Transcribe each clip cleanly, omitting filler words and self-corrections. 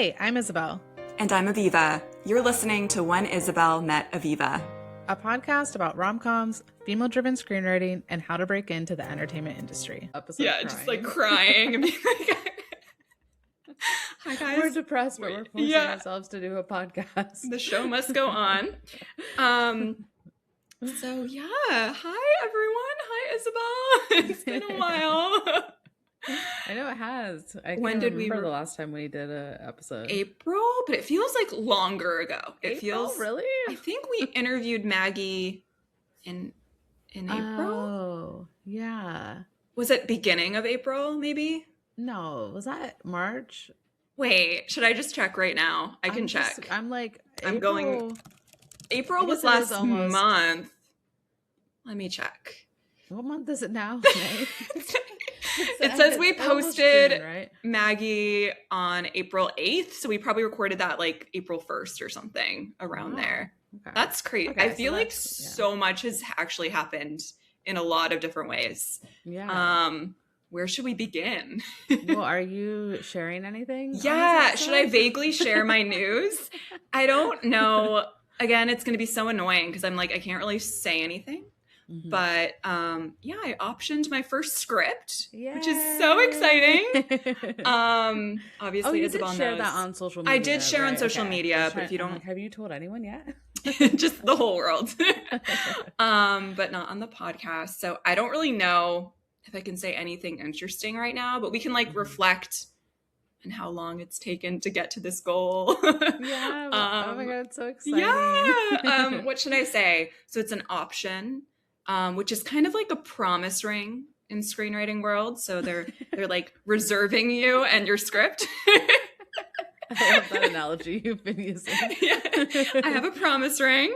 Hey, I'm Isabel, And I'm Aviva. You're listening to When Isabel Met Aviva, a podcast about rom-coms, female-driven screenwriting, and how to break into the entertainment industry. Just like crying. And being like, hi guys. We're depressed, but we're forcing ourselves to do a podcast. The show must go on. So yeah, hi everyone. Hi Isabel. It's been a while. I know it has. I When can't did we remember the last time we did an episode? April, but it feels like longer ago. It feels really. I think we interviewed Maggie in April. Oh, yeah. Was it beginning of April? Maybe. No, was that March? Wait, should I just check right now? I can check. I'm going. April was last month. Let me check. What month is it now? It says we posted June, right? Maggie on April 8th. So we probably recorded that like April 1st or something around there. Okay. That's crazy. Okay, I feel like so much has actually happened in a lot of different ways. Yeah. Where should we begin? Well, are you sharing anything? Yeah. Should I vaguely share my news? I don't know. Again, it's going to be so annoying because I'm like, I can't really say anything. Mm-hmm. But I optioned my first script, which is so exciting. Obviously, Isabel knows. You did share that on social media. I did share on social media, but if you don't, have you told anyone yet? Just the whole world, but not on the podcast. So I don't really know if I can say anything interesting right now. But we can like reflect on how long it's taken to get to this goal. Yeah. Oh my god, it's so exciting. Yeah. What should I say? So it's an option. Which is kind of like a promise ring in screenwriting world. So they're like reserving you and your script. I love that analogy you've been using. Yeah. I have a promise ring.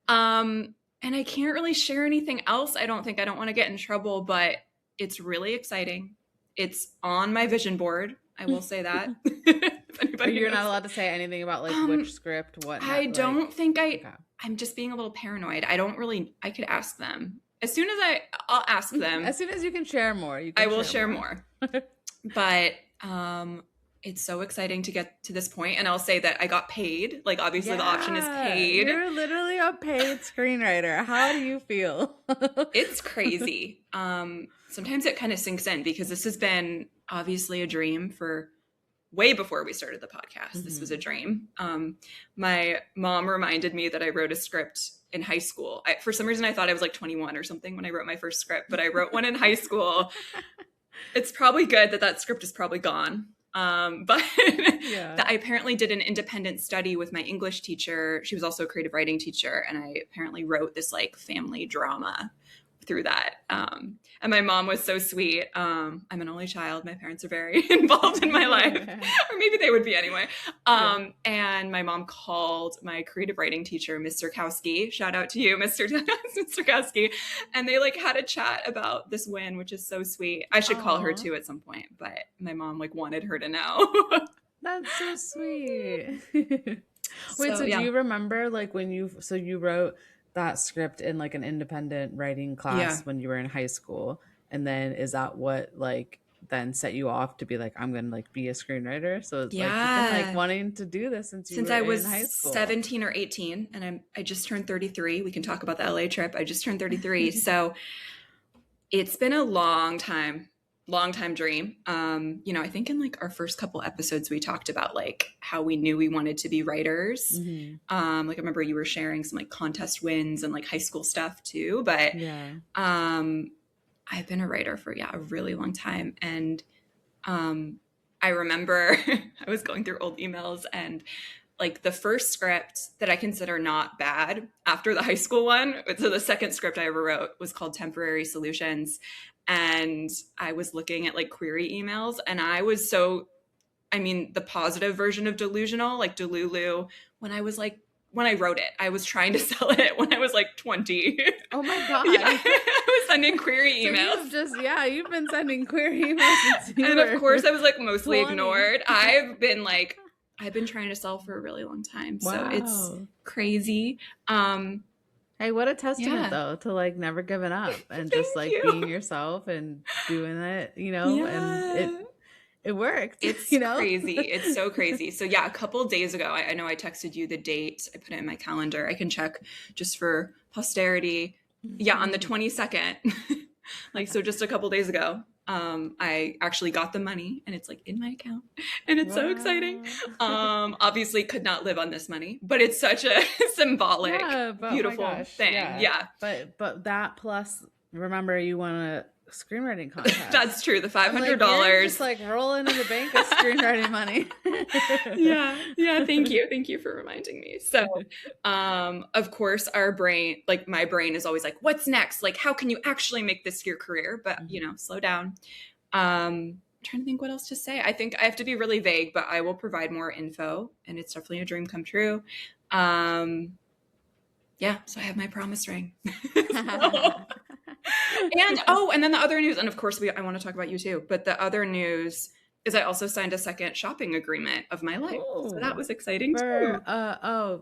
And I can't really share anything else. I don't want to get in trouble, but it's really exciting. It's on my vision board. I will say that. You're not allowed to say anything about like which script, what. I'm just being a little paranoid. I could ask them. As soon as I'll ask them. As soon as you can share more. I will share more. But it's so exciting to get to this point. And I'll say that I got paid. Like, obviously the option is paid. You're literally a paid screenwriter. How do you feel? It's crazy. Sometimes it kind of sinks in because this has been obviously a dream for way before we started the podcast. Mm-hmm. This was a dream. My mom reminded me that I wrote a script in high school. For some reason, I thought I was like 21 or something when I wrote my first script, but I wrote one in high school. It's probably good that script is probably gone. But that I apparently did an independent study with my English teacher. She was also a creative writing teacher. And I apparently wrote this like family drama through that. And my mom was so sweet. I'm an only child. My parents are very involved in my life, or maybe they would be anyway. And my mom called my creative writing teacher, Mr. Kowski. Shout out to you, Mr. Kowski. And they like had a chat about this win, which is so sweet. I should call her too at some point, but my mom like wanted her to know. That's so sweet. Wait, so do you remember like when you wrote that script in like an independent writing class when you were in high school, and then is that what like then set you off to be like, I'm gonna like be a screenwriter? So it's like you've been like wanting to do this since I was in high school. 17 or 18, and I just turned 33. We can talk about the LA trip. I just turned 33. So it's been a long time dream. I think in like our first couple episodes we talked about like how we knew we wanted to be writers. Mm-hmm. Like I remember you were sharing some like contest wins and like high school stuff too, but I've been a writer for a really long time. And I remember I was going through old emails, and like the first script that I consider not bad after the high school one, so the second script I ever wrote was called Temporary Solutions. And I was looking at like query emails, and I was the positive version of delusional, like Delulu, when I wrote it. I was trying to sell it when I was like 20. Oh my God. Yeah, I was sending query emails. You've been sending query emails. And of course I was like mostly ignored. I've been trying to sell for a really long time. Wow. So it's crazy. Hey, what a testament though, to like never giving up and just like being yourself and doing it, and it worked. It's you know? crazy. It's so crazy. So yeah, a couple days ago, I know I texted you the date. I put it in my calendar. I can check just for posterity. Yeah, on the 22nd. Like, so just a couple days ago, I actually got the money and it's like in my account and it's so exciting. Obviously could not live on this money, but it's such a symbolic, beautiful thing. Yeah. But that plus, remember, you won a screenwriting contest. That's true. The $500. Like, just like rolling in the bank of screenwriting money. Yeah. Thank you for reminding me. So, of course, our brain, like my brain, is always like, "What's next? Like, how can you actually make this your career?" But slow down. I'm trying to think what else to say. I think I have to be really vague, but I will provide more info, and it's definitely a dream come true. Yeah. So I have my promise ring. And then the other news, and of course I want to talk about you too, but the other news is I also signed a second shopping agreement of my life. Ooh, so that was exciting too. I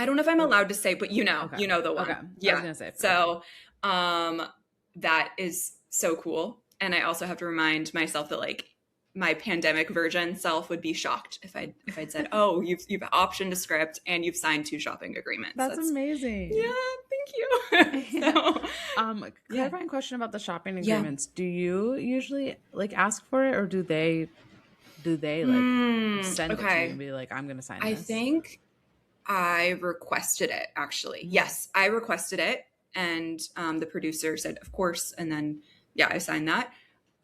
don't know if I'm allowed to say, but you know the one. Okay. Yeah. I was gonna say. So that is so cool. And I also have to remind myself that like my pandemic version self would be shocked if I'd said, "Oh, you've optioned a script and you've signed 2 shopping agreements." That's amazing. Yeah, thank you. So, clarifying question about the shopping agreements. Do you usually like ask for it, or do they like send it to you and be like, "I'm going to sign this"? I think I requested it actually. Yes, I requested it, and the producer said, "Of course," and then I signed that.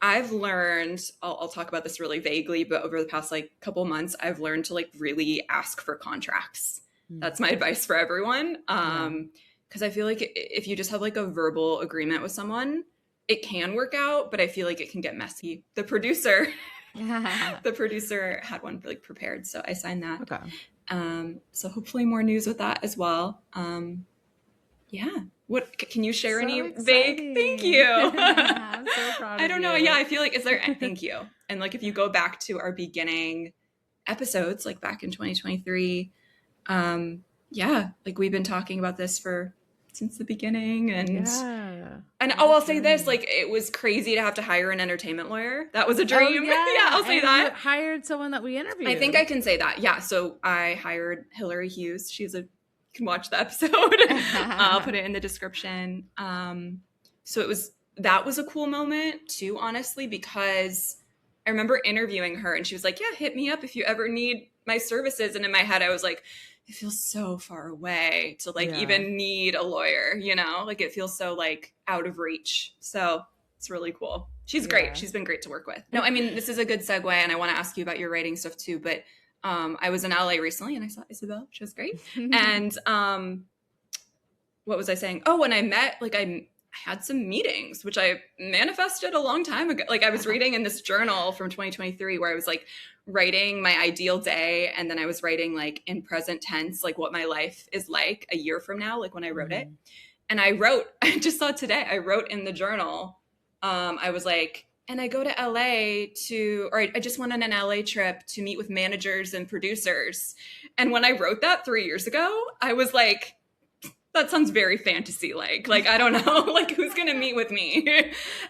I've learned, I'll talk about this really vaguely, but over the past like couple months, I've learned to like really ask for contracts. That's my advice for everyone. Because I feel like if you just have like a verbal agreement with someone, it can work out, but I feel like it can get messy. The producer had one like prepared, so I signed that. Okay. So hopefully more news with that as well. Yeah. What can you share any vague? Thank you. I'm so proud of you. I don't know. Yeah, I feel like thank you. And like if you go back to our beginning episodes, like back in 2023, like we've been talking about this since the beginning, and I'll say this, like it was crazy to have to hire an entertainment lawyer. That was a dream. I'll say that. You hired someone that we interviewed. I think I can say that. Yeah. So I hired Hillary Hughes. You can watch the episode. I'll put it in the description. So that was a cool moment too, honestly, because I remember interviewing her and she was like, "Yeah, hit me up if you ever need my services." And in my head, I was like, it feels so far away to like even need a lawyer, like it feels so like out of reach. So it's really cool. She's great. She's been great to work with. No, I mean, this is a good segue, and I want to ask you about your writing stuff too, but I was in LA recently and I saw Isabel. She was great. And what was I saying? Oh, when I met, like I had some meetings, which I manifested a long time ago. Like I was reading in this journal from 2023 where I was like writing my ideal day. And then I was writing like in present tense, like what my life is like a year from now, like when I wrote it. And I just saw today, I wrote in the journal, I was like, and I go to LA I just went on an LA trip to meet with managers and producers. And when I wrote that 3 years ago, I was like, that sounds very fantasy-like. Like, I don't know, like who's going to meet with me?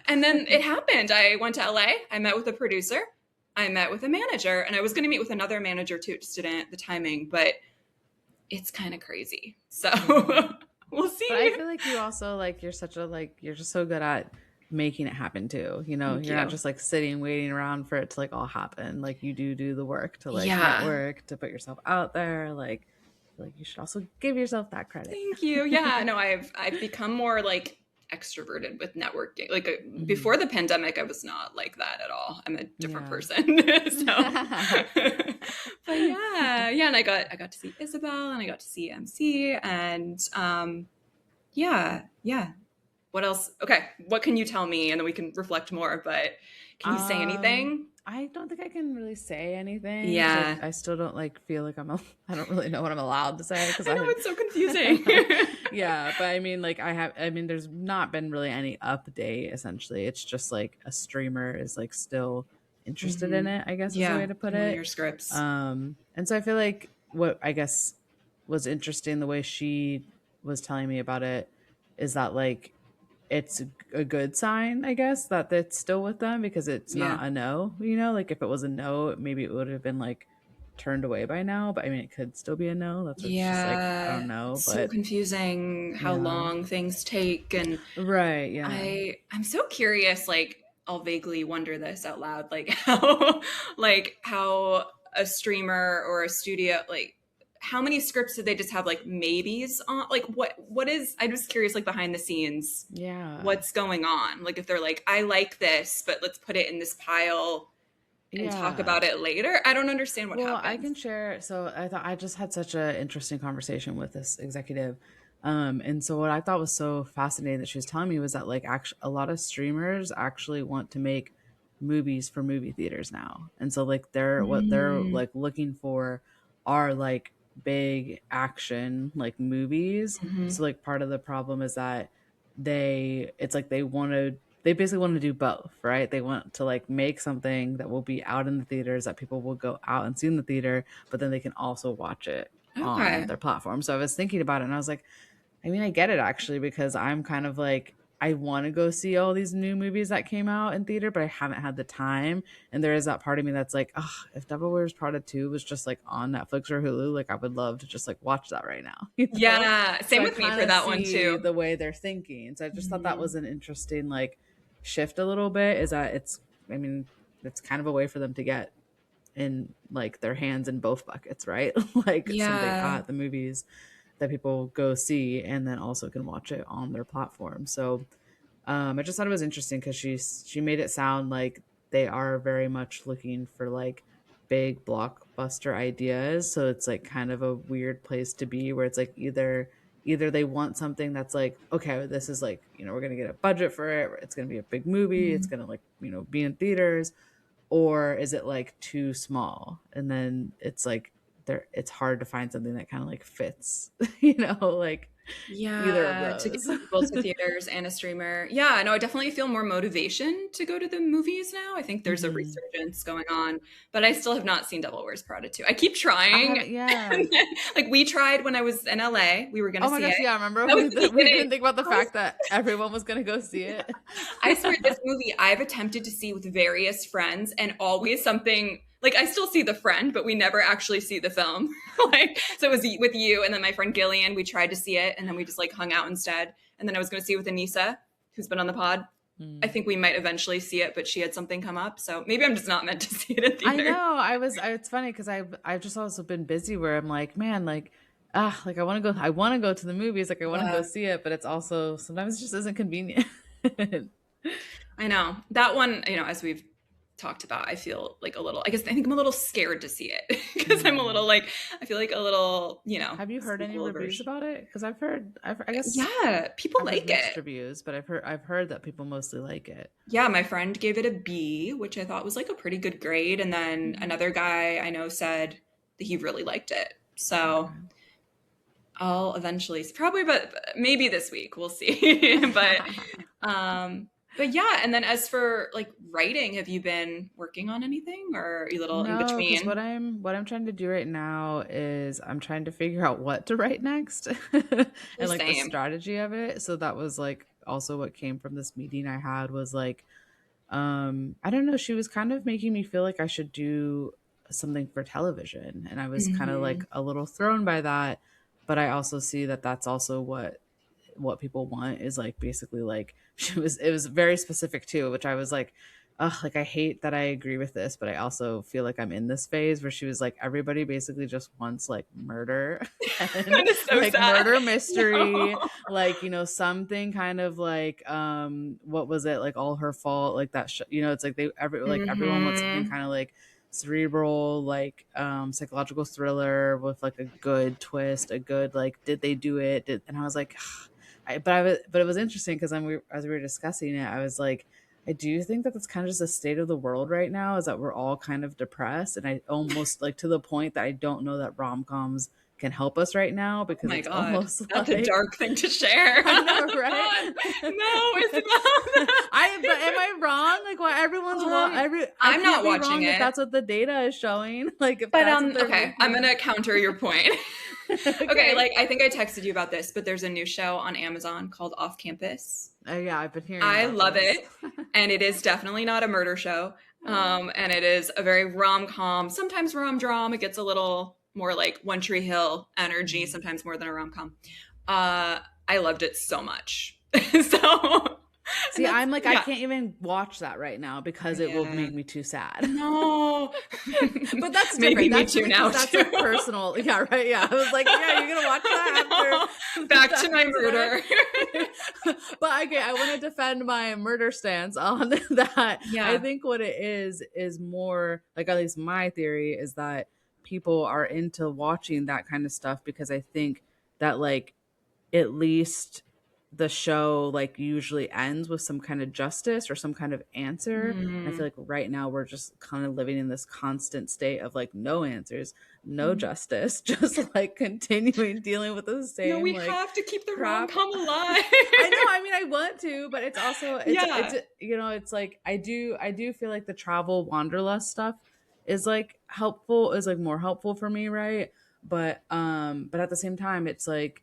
And then it happened. I went to LA. I met with a producer. I met with a manager, and I was going to meet with another manager too. It just didn't, the timing, but it's kind of crazy. So we'll see. But I feel like you also like, you're just so good at making it happen too. You're not just like sitting waiting around for it to like all happen. Like you do the work to like network, to put yourself out there. Like you should also give yourself that credit. Thank you. Yeah, no, I've become more like extroverted with networking. Like before the pandemic, I was not like that at all. I'm a different person. But and I got to see Isabel, and I got to see MC, and What else? Okay, what can you tell me, and then we can reflect more. But can you say anything? I don't think I can really say anything. Yeah, I still don't like feel like I don't really know what I'm allowed to say, because I know it's so confusing. Yeah, but I mean, like there's not been really any update. Essentially, it's just like a streamer is like still interested in it, I guess is the way to put it. Your scripts. And so I feel like what I guess was interesting, the way she was telling me about it, is that like it's a good sign, I guess, that it's still with them, because it's not a no, you know, like if it was a no, maybe it would have been like turned away by now, but I mean, it could still be a no. That's what's just like, I don't know, It's so but confusing how long things take. And right. Yeah. I'm so curious, like I'll vaguely wonder this out loud, like how a streamer or a studio, like how many scripts do they just have like maybes on? Like what is, I'm just curious, like behind the scenes, what's going on? Like if they're like, I like this, but let's put it in this pile and talk about it later. I don't understand what happens. I can share. So I thought I just had such an interesting conversation with this executive. And so what I thought was so fascinating that she was telling me was that like actually a lot of streamers actually want to make movies for movie theaters now. And so like what they're like looking for are like big action like movies. So like part of the problem is that they basically want to do both, right? They want to like make something that will be out in the theaters that people will go out and see in the theater, but then they can also watch it on their platform. So I was thinking about it and I was like, I mean, I get it actually, because I'm kind of like, I want to go see all these new movies that came out in theater, but I haven't had the time. And there is that part of me that's like, oh, if Devil Wears Prada 2 was just like on Netflix or Hulu, like I would love to just like watch that right now. You know? Yeah, same with me for that one too. The way they're thinking. So I just thought that was an interesting like shift a little bit, is that it's kind of a way for them to get in like their hands in both buckets, right? Like something at the movies that people go see and then also can watch it on their platform. So I just thought it was interesting because she made it sound like they are very much looking for like big blockbuster ideas. So it's like kind of a weird place to be, where it's like either they want something that's like, okay, this is like, you know, we're going to get a budget for it, it's going to be a big movie, it's going to like, you know, be in theaters, or is it like too small? And then it's like it's hard to find something that kind of like fits, you know, like either of those. To get people to theaters and a streamer. Yeah, no, I definitely feel more motivation to go to the movies now. I think there's a resurgence going on, but I still have not seen Devil Wears Prada 2. I keep trying. Like we tried when I was in LA. We were going to see it. Yeah, remember we didn't think about the fact that everyone was going to go see it. I swear, this movie I've attempted to see with various friends, and always something. Like I still see The Friend, but we never actually see the film. Like, so it was with you and then my friend Gillian. We tried to see it and then we just like hung out instead. And then I was going to see it with Anissa, who's been on the pod. I think we might eventually see it, but she had something come up. So maybe I'm just not meant to see it in theater. I know. It's funny because I've just also been busy where I'm like, man, like, like I want to go to the movies. Like I want to go see it, but it's also sometimes it just isn't convenient. I know that one, you know, as we've talked about, I feel like I think I'm a little scared to see it because I'm a little like, I feel like a little, you know. Have you heard any reviews about it? Because I guess people like it. Reviews, but I've heard that people mostly like it. Yeah, my friend gave it a B, which I thought was like a pretty good grade, and then another guy I know said that he really liked it. So I'll eventually, probably, but maybe this week, we'll see. But yeah, and then as for like writing, have you been working on anything, or are you a little in between? What I'm trying to do right now is I'm trying to figure out what to write next and like the strategy of it. So that was like also what came from this meeting I had was like, I don't know, she was kind of making me feel like I should do something for television. And I was kind of like a little thrown by that. But I also see that that's also what people want, is like basically like it was very specific too, which I was like, oh, like I hate that I agree with this, but I also feel like I'm in this phase where she was like, everybody basically just wants like murder and like sad. Murder mystery, like, you know, something kind of like what was it, like All Her Fault, like that you know, it's like everyone wants something kind of like cerebral, like psychological thriller with like a good twist, a good like did they do it, and I was like but it was interesting because as we were discussing it, I was like, I do think that that's kind of just the state of the world right now, is that we're all kind of depressed, and I almost like to the point that I don't know that rom-coms can help us right now, because it's almost that's like a dark thing to share. I know, right? No, it's not. But am I wrong? Like, why everyone's I'm not watching it. If that's what the data is showing. Like, if but okay, I'm gonna counter your point. Okay, like I think I texted you about this, but there's a new show on Amazon called Off Campus. Yeah, I've been hearing I about love this. it. And it is definitely not a murder show. And it is a very rom-com, sometimes rom-dram. It gets a little more like One Tree Hill energy, sometimes more than a rom-com. I loved it so much. So see, I'm like, I can't even watch that right now because it will make me too sad. No. But that's different. Maybe that's me too now. That's too. a personal. Yeah, right. Yeah. I was like, yeah, you're going to watch that after. Back to my murder. But okay, I want to defend my murder stance on that. Yeah. I think what it is more like, at least my theory is that people are into watching that kind of stuff because I think that like at least the show like usually ends with some kind of justice or some kind of answer. And I feel like right now we're just kind of living in this constant state of like no answers, no justice, just like continuing dealing with the same. No, we like, have to keep the crap. rom-com alive. I know. I mean, I want to, but it's also, it's you know, it's like I do feel like the travel wanderlust stuff is like helpful, is like more helpful for me, right? But at the same time, it's like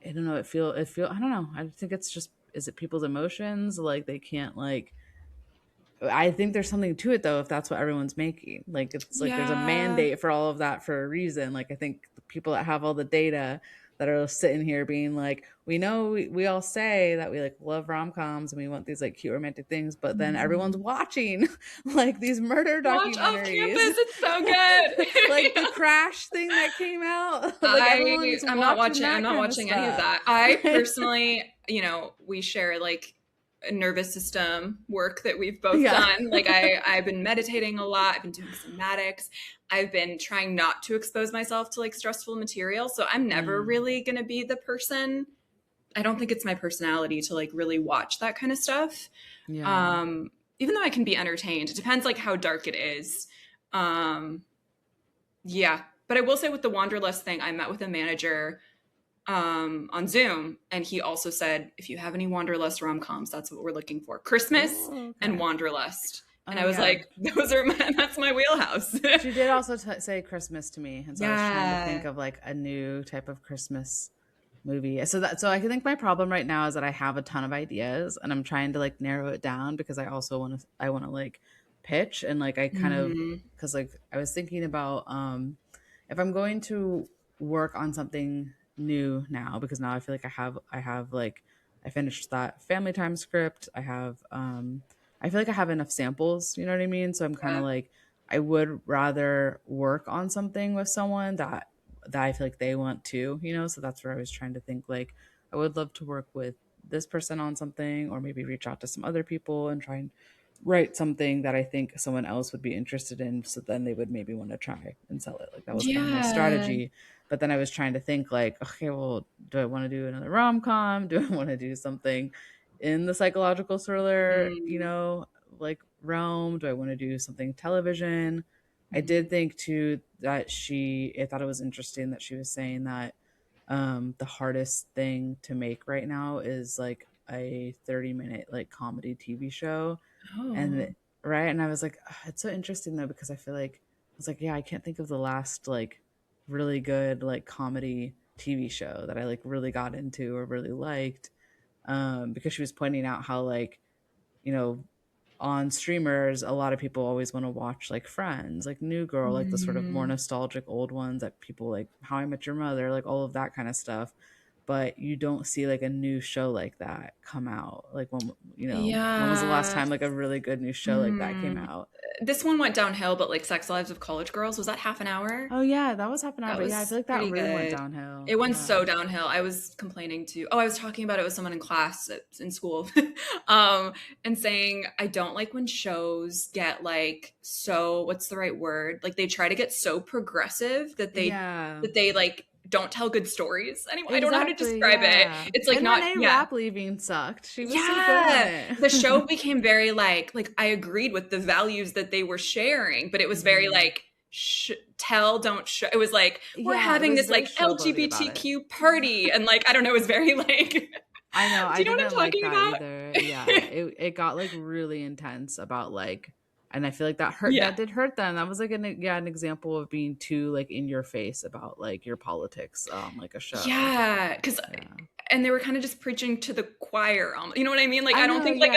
I don't know. It feel. I don't know. I think it's just, is it people's emotions? Like they can't like, I think there's something to it though, if that's what everyone's making. Like it's like there's a mandate for all of that for a reason. Like I think the people that have all the data that are sitting here being like, we know we all say that we like love rom-coms and we want these like cute romantic things, but then everyone's watching like these murder documentaries. Watch Off Campus, it's so good. Like the Crash thing that came out. Like I'm not watching any of that. I personally, you know, we share like a nervous system work that we've both done. Like I've been meditating a lot. I've been doing somatics. I've been trying not to expose myself to like stressful material. So I'm never really going to be the person. I don't think it's my personality to like really watch that kind of stuff. Yeah. Even though I can be entertained, it depends like how dark it is. Yeah. But I will say with the Wanderlust thing, I met with a manager on Zoom, and he also said, if you have any Wanderlust rom-coms, that's what we're looking for. Christmas and Wanderlust. And I was like, that's my wheelhouse. She did also say Christmas to me. And so I was trying to think of like a new type of Christmas movie. So I think my problem right now is that I have a ton of ideas and I'm trying to like narrow it down because I also want to like pitch and like I kind of, because like I was thinking about if I'm going to work on something new now, because now I feel like I have like I finished that family time script. I feel like I have enough samples, you know what I mean? So I'm kind of like, I would rather work on something with someone that I feel like they want to, you know? So that's where I was trying to think like, I would love to work with this person on something, or maybe reach out to some other people and try and write something that I think someone else would be interested in. So then they would maybe want to try and sell it. Like that was kind of my strategy. But then I was trying to think like, okay, well, do I want to do another rom-com? Do I want to do something in the psychological thriller, you know, like realm? Do I want to do something television? I did think too that I thought it was interesting that she was saying that the hardest thing to make right now is like a 30-minute like comedy TV show. And I was like, it's so interesting though, because I feel like I was like, yeah, I can't think of the last like really good like comedy TV show that I like really got into or really liked. Because she was pointing out how like, you know, on streamers, a lot of people always want to watch like Friends, like New Girl, like the sort of more nostalgic old ones that people like How I Met Your Mother, like all of that kind of stuff. But you don't see like a new show like that come out. Like when, you know, when was the last time like a really good new show like that came out? This one went downhill, but like Sex Lives of College Girls, was that half an hour? Oh yeah, that was half an hour. But yeah, I feel like that really went downhill. It went so downhill. I was complaining I was talking about it with someone in class in school, and saying I don't like when shows get like so, what's the right word? Like they try to get so progressive that they like don't tell good stories anymore. I don't know how to describe it. It's like, and not Renee Rapp leaving sucked. She was so good. The show became very like I agreed with the values that they were sharing, but it was very like tell, don't show. It was like we're having this like LGBTQ party, and like I don't know, it was very like I know. Do you know what I'm talking about? Either. Yeah, it got like really intense about like And I feel like that hurt. That did hurt them. That was like an example of being too like in your face about like your politics on like a show. Yeah, because and they were kind of just preaching to the choir. You know what I mean? Like I don't think like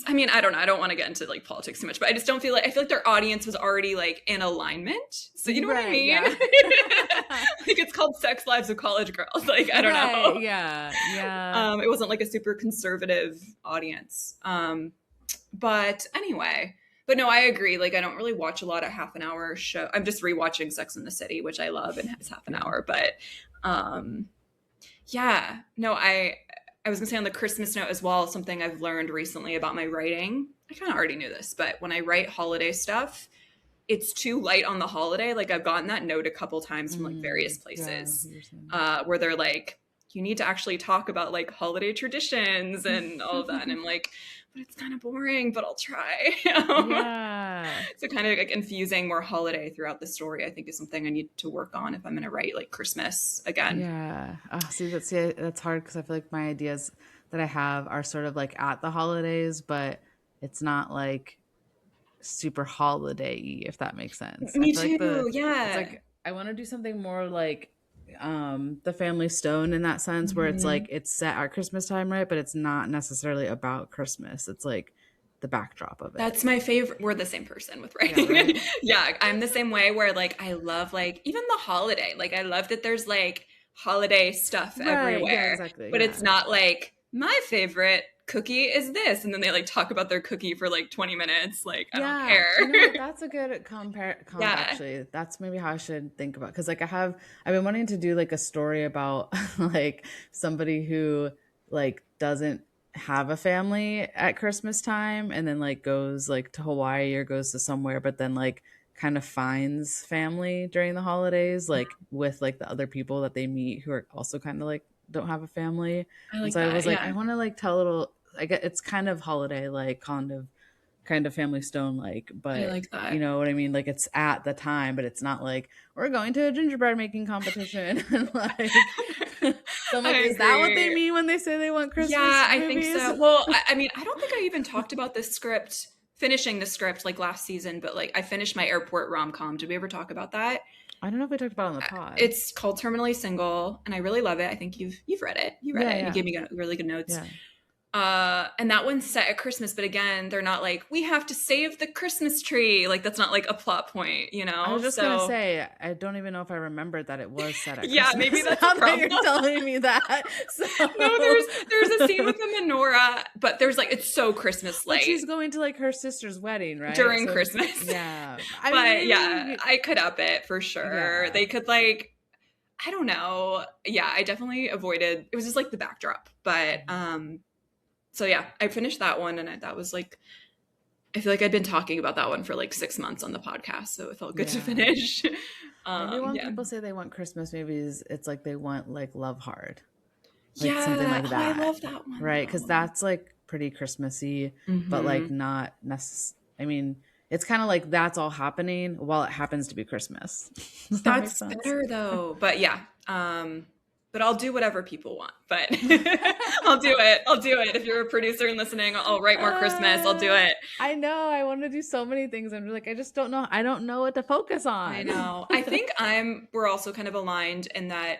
I mean, I don't know. I don't want to get into like politics too much, but I just don't feel like, I feel like their audience was already like in alignment. So you know what I mean? Yeah. Like it's called Sex Lives of College Girls. Like, I don't know. Yeah. It wasn't like a super conservative audience. But anyway, but no, I agree. Like I don't really watch a lot of half an hour show. I'm just rewatching Sex and the City, which I love and has half an hour, but yeah, no, I was gonna say on the Christmas note as well, something I've learned recently about my writing. I kind of already knew this, but when I write holiday stuff, it's too light on the holiday. Like I've gotten that note a couple times from like various places where they're like, you need to actually talk about like holiday traditions and all of that. And I'm like, but it's kind of boring, but I'll try. So kind of like infusing more holiday throughout the story, I think is something I need to work on if I'm going to write like Christmas again. Yeah. See, that's hard because I feel like my ideas that I have are sort of like at the holidays, but it's not like super holiday-y, if that makes sense. Me too. It's like I want to do something more like the Family Stone in that sense, where it's like it's set at Christmas time, right? But it's not necessarily about Christmas. It's like the backdrop of it. That's my favorite. We're the same person with writing. Yeah, I'm the same way where like I love like even the holiday. Like I love that there's like holiday stuff everywhere. But it's not like my favorite cookie is this, and then they like talk about their cookie for like 20 minutes. Like I don't care. You know, that's a good actually. That's maybe how I should think about, because like I've been wanting to do like a story about like somebody who like doesn't have a family at Christmas time and then like goes like to Hawaii or goes to somewhere, but then like kind of finds family during the holidays, like with like the other people that they meet who are also kind of like don't have a family. I was like, I want to like tell a little, I get it's kind of holiday, like kind of Family Stone, like, but I like that. You know what I mean? Like it's at the time, but it's not like we're going to a gingerbread making competition. And like, so I'm like, is that what they mean when they say they want Christmas Yeah, movies? I think so. Well, I mean, I don't think I even talked about this script, finishing the script like last season, but like I finished my airport rom-com. Did we ever talk about that? I don't know if we talked about it on the pod. It's called Terminally Single, and I really love it. I think you've read it. You read it. You gave me really good notes. And that one's set at Christmas, but again, they're not like, we have to save the Christmas tree. Like that's not like a plot point, you know? I was just gonna say, I don't even know if I remembered that it was set at yeah, Christmas. maybe that's the problem. You're telling me that. So. No, there's a scene with the menorah, but there's like, it's so Christmas-like. But she's going to like her sister's wedding, right? During Christmas. Yeah. I could up it for sure. They could like, I don't know. Yeah, I definitely avoided, it was just like the backdrop, but, so yeah, I finished that one, and that was like, I feel like I'd been talking about that one for like 6 months on the podcast, so it felt good to finish. Maybe when people say they want Christmas movies, it's like they want like Love Hard, like something like that. I love that one, right? Because that's like pretty Christmassy, but like not necessarily. I mean, it's kind of like that's all happening while it happens to be Christmas. That's better though, but yeah. But I'll do whatever people want, but I'll do it. If you're a producer and listening, I'll write more Christmas. I'll do it. I know. I want to do so many things. I'm like, I just don't know. I don't know what to focus on. I know. I think we're also kind of aligned in that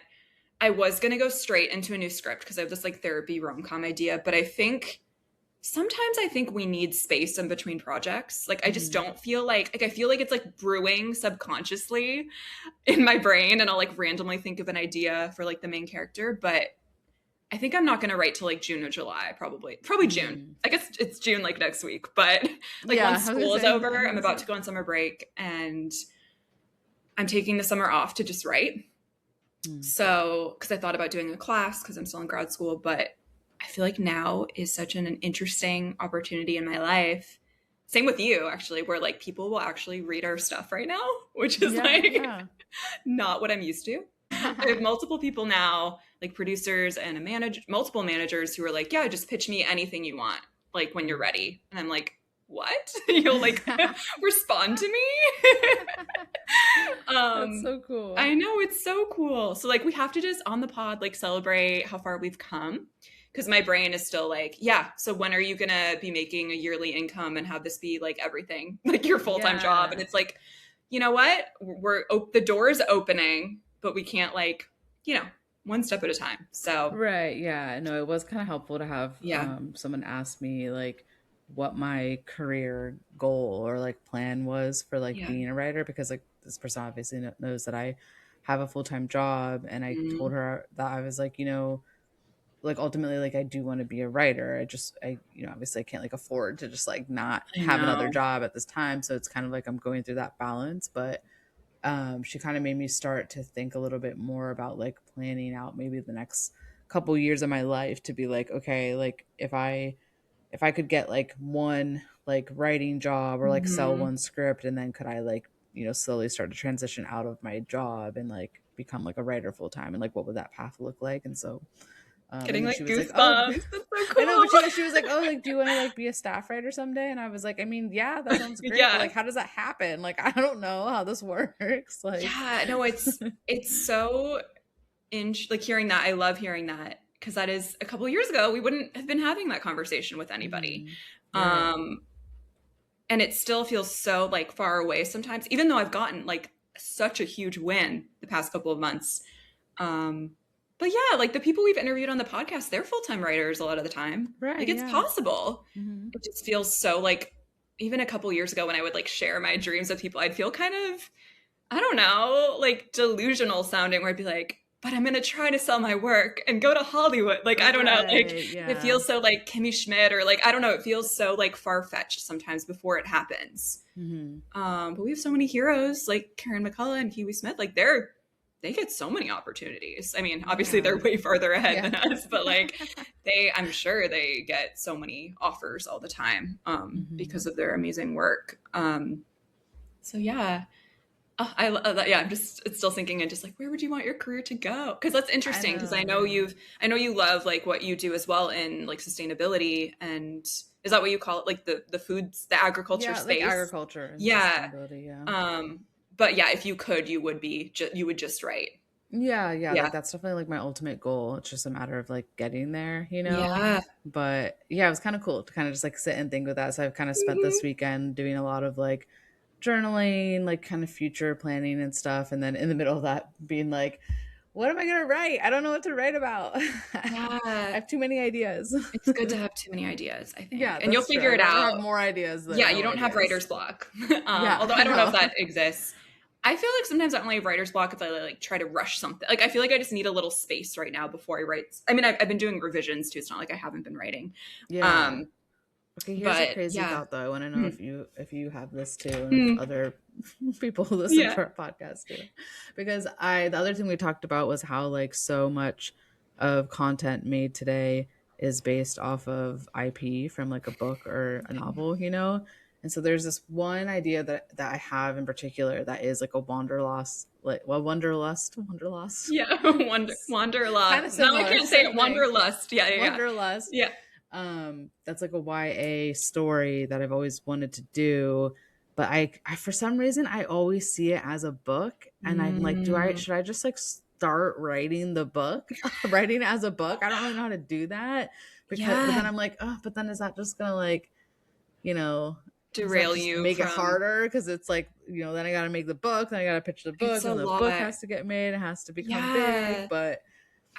I was going to go straight into a new script because I have this like therapy rom-com idea, but I think sometimes we need space in between projects. Like I just don't feel like I feel like it's like brewing subconsciously in my brain, and I'll like randomly think of an idea for like the main character, but I think I'm not going to write till like June or July, probably June. I guess it's June like next week, but like once school is over, I'm about to go on summer break and I'm taking the summer off to just write. So, because I thought about doing a class because I'm still in grad school, but I feel like now is such an interesting opportunity in my life. Same with you, actually, where like people will actually read our stuff right now, which is not what I'm used to. I have multiple people now, like producers and multiple managers who are like, yeah, just pitch me anything you want, like when you're ready. And I'm like, what? You'll like respond to me? That's so cool. I know, it's so cool. So like we have to just on the pod, like celebrate how far we've come. because my brain is still like, yeah, so when are you going to be making a yearly income and have this be like everything, like your full-time job? And it's like, you know what? The door is opening, but we can't like, one step at a time. So right, yeah, no, it was kind of helpful to have someone ask me like what my career goal or like plan was for like being a writer, because like this person obviously knows that I have a full-time job, and I told her that I was like, like ultimately like I do want to be a writer. I obviously I can't like afford to just like not have another job at this time, so it's kind of like I'm going through that balance. But she kind of made me start to think a little bit more about like planning out maybe the next couple years of my life to be like, okay, like if I could get like one like writing job or like sell one script, and then could I like, slowly start to transition out of my job and like become like a writer full time, and like what would that path look like? And so getting like goosebumps. Like, that's so cool. I know, but she was like, oh, like, do you want to like be a staff writer someday? And I was like, I mean, yeah, that sounds great. But, like, how does that happen? Like, I don't know how this works. Like, yeah, no, it's so like hearing that. I love hearing that, because that is a couple of years ago we wouldn't have been having that conversation with anybody. Right. And it still feels so like far away sometimes, even though I've gotten like such a huge win the past couple of months. But yeah, like the people we've interviewed on the podcast, they're full-time writers a lot of the time. Right. Like it's possible. It just feels so like, even a couple years ago when I would like share my dreams with people, I'd feel kind of, I don't know, like delusional sounding, where I'd be like, but I'm going to try to sell my work and go to Hollywood. Like, I don't know, like it feels so like Kimmy Schmidt, or like, I don't know, it feels so like far-fetched sometimes before it happens. But we have so many heroes like Karen McCullough and Kiwi Smith, like they get so many opportunities. I mean, obviously they're way farther ahead than us, but like I'm sure they get so many offers all the time because of their amazing work. So yeah, I love that. Yeah, it's still thinking, and just like, where would you want your career to go? Because that's interesting, because I know you love like what you do as well in like sustainability, and is that what you call it? Like the foods, the agriculture space? Like agriculture and sustainability, yeah. But yeah, if you could, you would just write. Yeah. Like, that's definitely like my ultimate goal. It's just a matter of like getting there, Yeah. But yeah, it was kind of cool to kind of just like sit and think with that. So I've kind of spent this weekend doing a lot of like journaling, like kind of future planning and stuff. And then in the middle of that being like, what am I going to write? I don't know what to write about. Yeah. I have too many ideas. It's good to have too many ideas, I think. Yeah, and you'll figure it out. I have more ideas than you don't have writer's block. Although I don't know if that exists. I feel like sometimes I only have writer's block if I like try to rush something. Like I feel like I just need a little space right now before I write. I mean, I've been doing revisions too. It's not like I haven't been writing. Yeah. Okay, here's a crazy thought though. I want to know if you have this too, and if other people listen to our podcast too. Because the other thing we talked about was how like so much of content made today is based off of IP from like a book or a novel, And so there's this one idea that I have in particular that is like a wanderlust. Wanderlust. Yeah, wanderlust. Now I can't say it. Wanderlust. Yeah. Wanderlust. Yeah. That's like a YA story that I've always wanted to do, but I for some reason I always see it as a book, and I'm like, should I just like start writing the book, writing as a book? I don't really know how to do that, because but then I'm like, but then is that just gonna like, derail you, make it harder, because it's like, then I gotta make the book, then I gotta pitch the book, and the book has to get made, it has to become big. But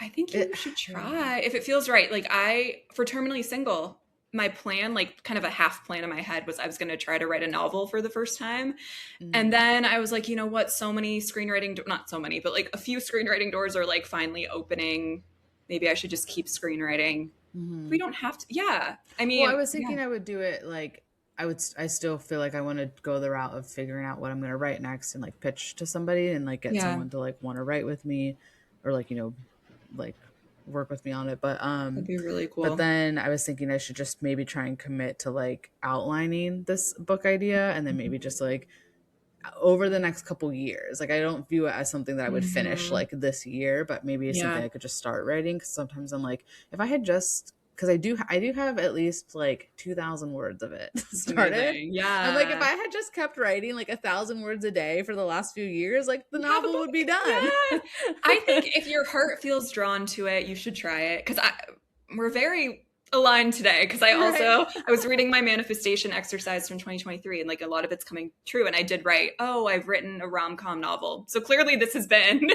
I think you should try if it feels right. Like for Terminally Single, my plan, like kind of a half plan in my head, was I was going to try to write a novel for the first time. And then I was like, you know what? So many not so many, but like a few screenwriting doors are like finally opening. Maybe I should just keep screenwriting. We don't have to. Yeah. I mean, I was thinking I would do it like, I still feel like I want to go the route of figuring out what I'm going to write next and like pitch to somebody and like get someone to like want to write with me, or like, like work with me on it. But that'd be really cool. But then I was thinking I should just maybe try and commit to like outlining this book idea, and then maybe just like over the next couple years, like I don't view it as something that I would finish like this year, but maybe it's something I could just start writing. Because sometimes I'm like, if I had just, because I do have at least like 2,000 words of it started. Yeah. I'm like, if I had just kept writing like 1,000 words a day for the last few years, like the novel would be done. Yeah. I think if your heart feels drawn to it, you should try it. Because we're very aligned today, because I was reading my manifestation exercise from 2023, and like a lot of it's coming true, and I did write, I've written a rom-com novel, so clearly this has been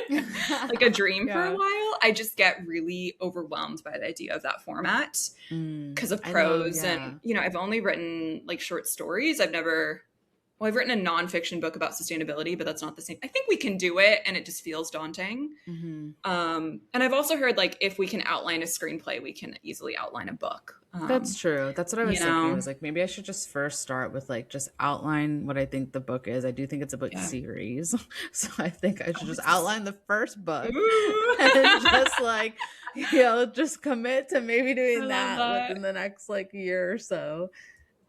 like a dream for a while. I just get really overwhelmed by the idea of that format because of prose. And I've only written like short stories. I've written a nonfiction book about sustainability, but that's not the same. I think we can do it, and it just feels daunting. And I've also heard like if we can outline a screenplay, we can easily outline a book. That's true. That's what I was thinking. I was like, maybe I should just first start with like just outline what I think the book is. I do think it's a book series, so I think I should just outline the first book and just like just commit to maybe doing that within the next like year or so.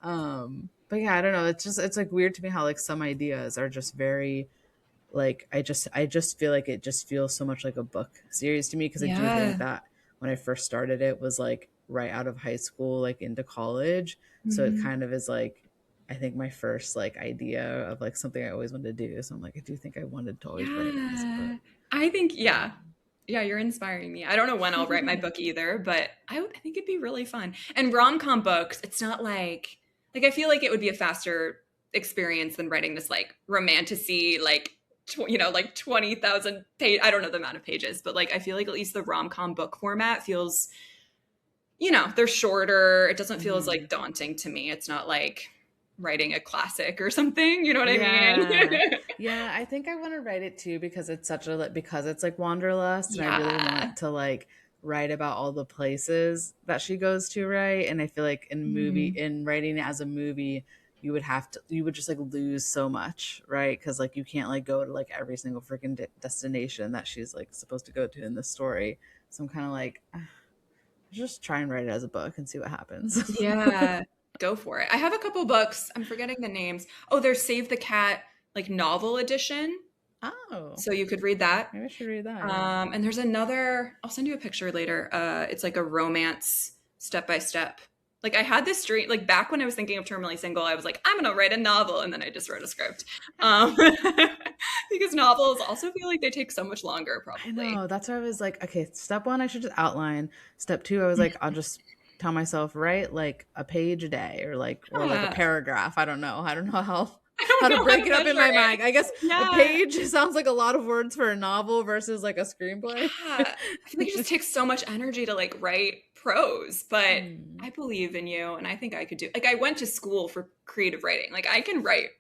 But yeah, I don't know. It's like weird to me how like some ideas are just very like I just feel like it just feels so much like a book series to me, because I do think that when I first started it was like right out of high school, like into college. So it kind of is like I think my first like idea of like something I always wanted to do. So I'm like, I do think I wanted to always write it as a book. I think you're inspiring me. I don't know when I'll write my book either, but I think it'd be really fun. And rom-com books, it's not like I feel like it would be a faster experience than writing this like romantasy, like, like 20,000 page. I don't know the amount of pages, but like, I feel like at least the rom-com book format feels, they're shorter. It doesn't feel as like daunting to me. It's not like writing a classic or something. You know what I mean? Yeah. I think I want to write it too, because it's because it's like Wanderlust, and I really want to like write about all the places that she goes to, right? And I feel like in writing it as a movie, you would just like lose so much, right? Because like you can't like go to like every single freaking destination that she's like supposed to go to in the story. So I'm kind of like, just try and write it as a book and see what happens. Yeah, go for it. I have a couple books. I'm forgetting the names. There's Save the Cat like novel edition. So you could read that. Maybe I should read that. And there's another, I'll send you a picture later. It's like a romance step-by-step. Like I had this dream, like back when I was thinking of terminally single, I was like, I'm going to write a novel. And then I just wrote a script. Because novels also feel like they take so much longer, probably. I know. That's why I was like, okay, step 1, I should just outline. Step 2, I was like, I'll just tell myself, write like a page a day or like a paragraph. I don't know how to break it up in my mind. I guess a page sounds like a lot of words for a novel versus like a screenplay. I feel like it just takes so much energy to like write prose, but I believe in you, and I think I could do. Like I went to school for creative writing. Like I can write.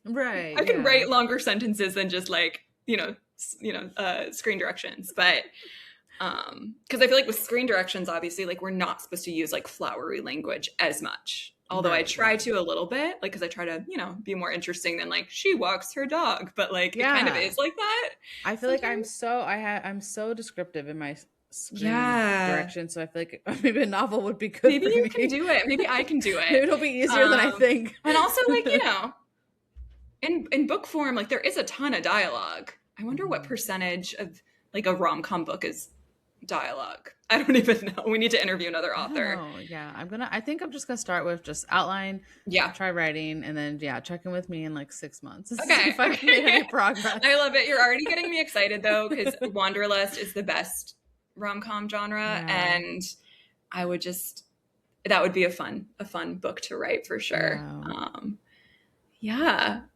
Right. I can write longer sentences than just like screen directions, but because I feel like with screen directions, obviously, like we're not supposed to use like flowery language as much. Although I try to a little bit, like, because I try to, be more interesting than like she walks her dog, but like it kind of is like that. I feel like I'm so descriptive in my screen direction, so I feel like maybe a novel would be good. Maybe you can do it. Maybe I can do it. Maybe it'll be easier than I think. And also, like in book form, like there is a ton of dialogue. I wonder what percentage of like a rom-com book is dialogue. I don't even know. We need to interview another author. Oh yeah, I think I'm just gonna start with just outline. Try writing, and then check in with me in like 6 months. Okay. If I've made any progress. I love it. You're already getting me excited though, because Wanderlust is the best rom-com genre, and I would that would be a fun book to write for sure.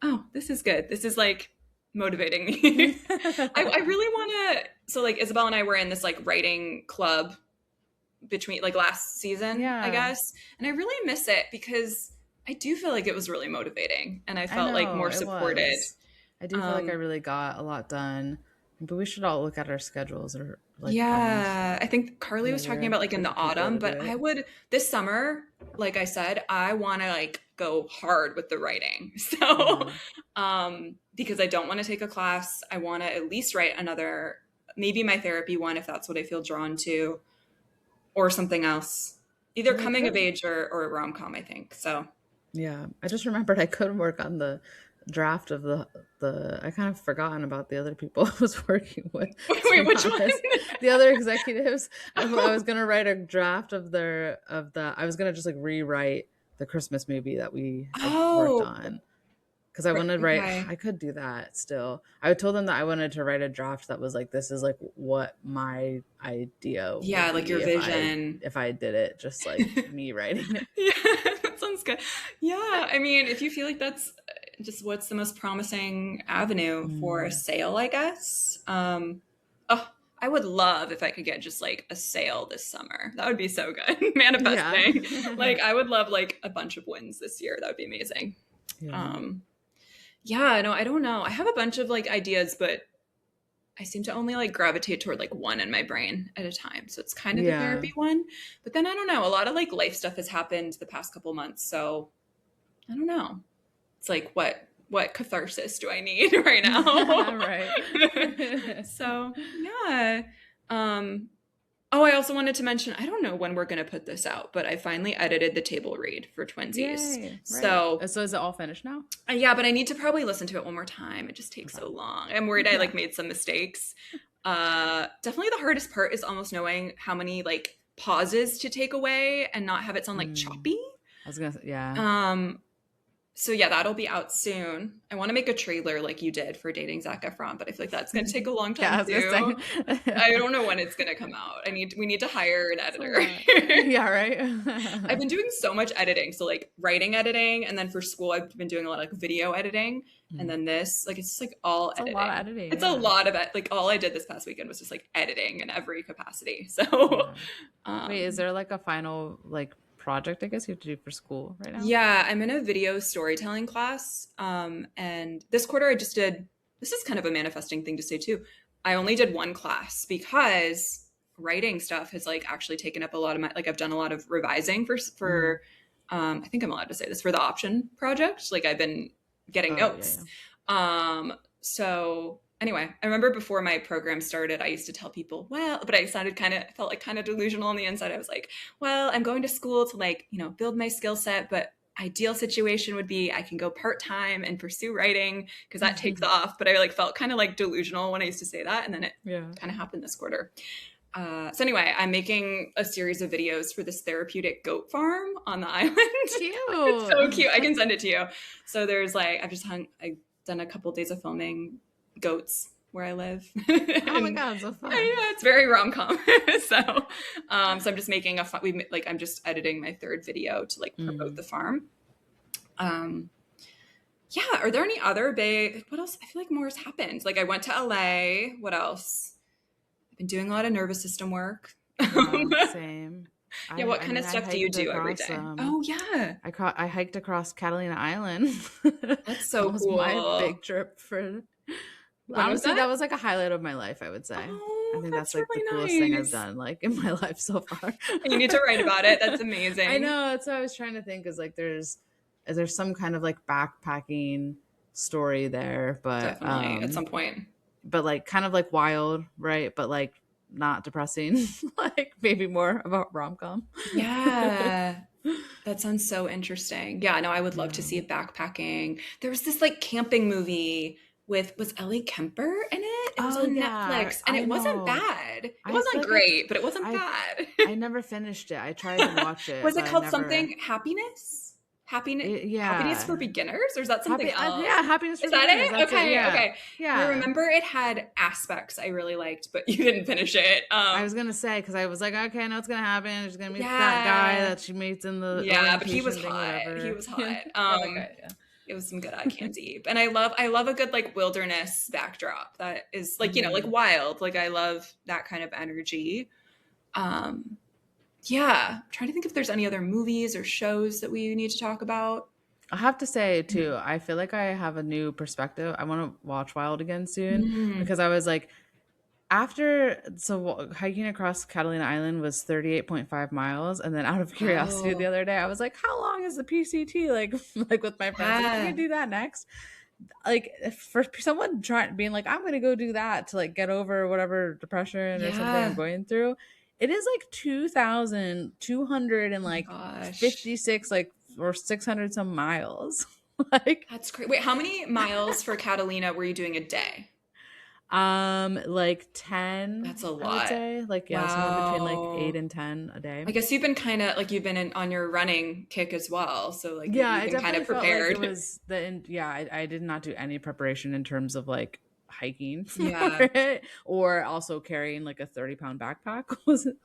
Oh, this is good. This is like motivating me. I really want to. So like Isabel and I were in this like writing club between like last season, I guess, and I really miss it because I do feel like it was really motivating, and I felt like more supported. I do feel like I really got a lot done, but we should all look at our schedules or like. I think Carly was talking about like in the autumn, but I would this summer, like I said, I want to like go hard with the writing. So, because I don't want to take a class, I want to at least write another, maybe my therapy one, if that's what I feel drawn to, or something else, either coming of age or a rom-com, I think. So, yeah, I just remembered I could work on the draft of the I kind of forgotten about the other people I was working with. Wait, which one? The other executives. I was gonna write a draft of I was gonna just like rewrite the Christmas movie that we worked on, because I wanted to write. Okay. I could do that still. I told them that I wanted to write a draft that was like, this is like what my idea would like be your vision. if I did it, just like me writing it. Yeah, that sounds good. Yeah, I mean, if you feel like that's just what's the most promising avenue for a sale, I guess. Oh, I would love if I could get just like a sale this summer. That would be so good. Manifesting. Yeah. Like I would love like a bunch of wins this year. That would be amazing. Yeah. Yeah, no, I don't know. I have a bunch of like ideas, but I seem to only like gravitate toward like one in my brain at a time. So it's kind of the therapy one. But then I don't know. A lot of like life stuff has happened the past couple months. So I don't know. It's like what catharsis do I need right now? Right. So yeah. Oh, I also wanted to mention, I don't know when we're going to put this out, but I finally edited the table read for Twinsies. Yay, right. So is it all finished now? Yeah, but I need to probably listen to it one more time. It just takes so long. I'm worried I like made some mistakes. Definitely the hardest part is almost knowing how many like pauses to take away and not have it sound like choppy. I was gonna say, yeah. So yeah, that'll be out soon. I want to make a trailer like you did for Dating Zac Efron, but I feel like that's going to take a long time too. I don't know when it's going to come out. We need to hire an editor. Yeah, right. I've been doing so much editing. So like writing editing, and then for school I've been doing a lot of like video editing, and then this like it's just like all editing. A lot of editing. It's a lot of it. Like all I did this past weekend was just like editing in every capacity. So wait, is there like a final like project I guess you have to do for school right now? Yeah, I'm in a video storytelling class. And this quarter I just did, this is kind of a manifesting thing to say too. I only did one class because writing stuff has like actually taken up a lot of my, like I've done a lot of revising for I think I'm allowed to say this, for the option project. Like I've been getting notes. Yeah. So anyway, I remember before my program started, I used to tell people, well, but I felt like kind of delusional on the inside. I was like, well, I'm going to school to like, build my skill set, but ideal situation would be I can go part-time and pursue writing because that takes off. But I like felt kind of like delusional when I used to say that. And then it kind of happened this quarter. So anime, I'm making a series of videos for this therapeutic goat farm on the island. Cute. It's so cute. I can send it to you. So there's like, I've done a couple days of filming goats where I live. Oh my god, so fun. Yeah, it's very rom-com. So I'm just making I'm just editing my third video to like promote the farm. Yeah, are there any other what else? I feel like more has happened. Like I went to LA. What else? I've been doing a lot of nervous system work. Same. Yeah, what kind of stuff do you do every day? Oh yeah, I hiked across Catalina Island. That's so that cool. Was my big trip for. Honestly, that was like a highlight of my life, I would say. Oh, I think that's like really the coolest thing I've done like in my life so far. You need to write about it. That's amazing. I know. That's what I was trying to think. Is like there's some kind of like backpacking story there, but definitely at some point. But like kind of like wild, right? But like not depressing. Like maybe more about rom-com. Yeah. That sounds so interesting. Yeah, no, I would love to see a backpacking. There was this like camping movie was Ellie Kemper in it? It was on Netflix, and it wasn't bad. It wasn't great, but it wasn't bad. I never finished it. I tried to watch it. Was it called something Happiness? Happiness for Beginners, or is that something else? Yeah, Happiness for Beginners. Is that it? Okay, yeah. Okay. Yeah. I remember it had aspects I really liked, but you didn't finish it. I was gonna say because I was like, okay, I know what's gonna happen. She's gonna meet that guy that she meets in the but he was hot. He was hot. It was some good eye candy. And I love a good like wilderness backdrop that is like, like wild. Like I love that kind of energy. Yeah. I'm trying to think if there's any other movies or shows that we need to talk about. I have to say too, I feel like I have a new perspective. I want to watch Wild again soon because I was like, hiking across Catalina Island was 38.5 miles. And then out of curiosity the other day, I was like, how long is the PCT? Like with my friends, like, can we do that next? Like for someone being like, I'm going to go do that to like get over whatever depression or something I'm going through. It is like 2,200 and like 56, like, or 600 some miles. Like that's great. Wait, how many miles for Catalina were you doing a day? Like 10. That's a I would lot. say. Like, yeah, somewhere between like 8 and 10 a day. I guess you've been kind of like, you've been on your running kick as well. So like, Yeah, you've I been kind definitely of felt like prepared. it was I did not do any preparation in terms of like hiking Yeah. for it, or also carrying like a 30-pound backpack.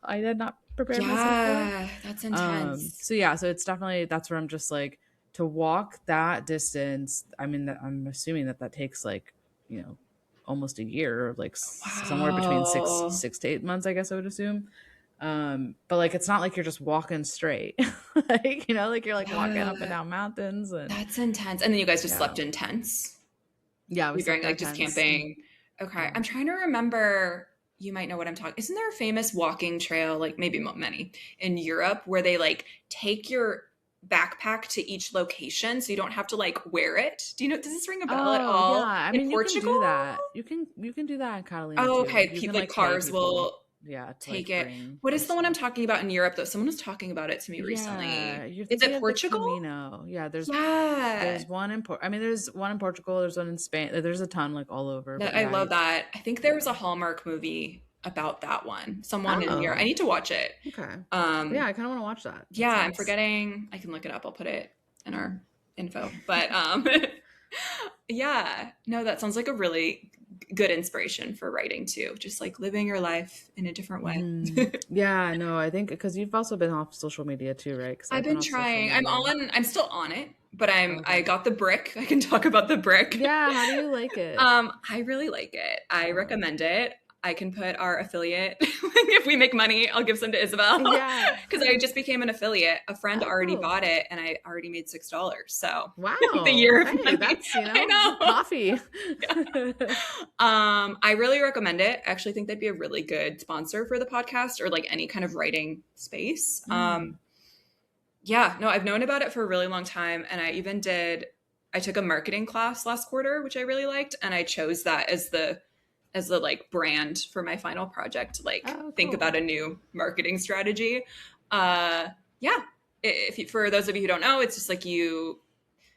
I did not prepare myself for. Yeah, that's intense. So yeah, so it's definitely, that's where I'm just like, to walk that distance. I mean, I'm assuming that takes like, you know, almost a year, like somewhere between Wow. 6 to 8 months, I guess I would assume. But like, it's not like you're just walking straight, like, you know, like you're like walking up and down mountains, and That's intense. And then you guys just slept in tents. Yeah, we You're slept going in like just tents. camping. Okay, I'm trying to remember. You might know what I'm talking. Isn't there a famous walking trail, like maybe many, in Europe, where they like take your backpack to each location so you don't have to like wear it? Do you know? Does this ring a bell at all? Yeah, I mean, Portugal? You can do that. You can do that in Catalina too. Okay. You can Like cars will take it. What is the one I'm talking about in Europe though? Someone was talking about it to me recently. You're is it Portugal? Camino. Yeah, there's one in there's one in Portugal, there's one in Spain. There's a ton like all over. I love that. I think there was a Hallmark movie about that one. Someone in here. I need to watch it. Okay. Yeah, I kind of want to watch that. Yeah, I'm forgetting. I can look it up. I'll put it in our info. But yeah, no, that sounds like a really good inspiration for writing too. Just like living your life in a different way. Yeah, no, I think because you've also been off social media too, right? I've been trying. I'm still on it, but I got the brick. I can talk about the brick. Yeah, how do you like it? I really like it. I recommend it. I can put our affiliate, if we make money, I'll give some to Isabel. Yeah. Because I just became an affiliate. A friend already bought it and I already made $6. So wow. The year of money. That's, I know. Coffee. I really recommend it. I actually think they'd be a really good sponsor for the podcast or like any kind of writing space. Yeah, no, I've known about it for a really long time. And I took a marketing class last quarter, which I really liked. And I chose that as the like brand for my final project, to like think about a new marketing strategy. Yeah. For those of you who don't know, it's just like you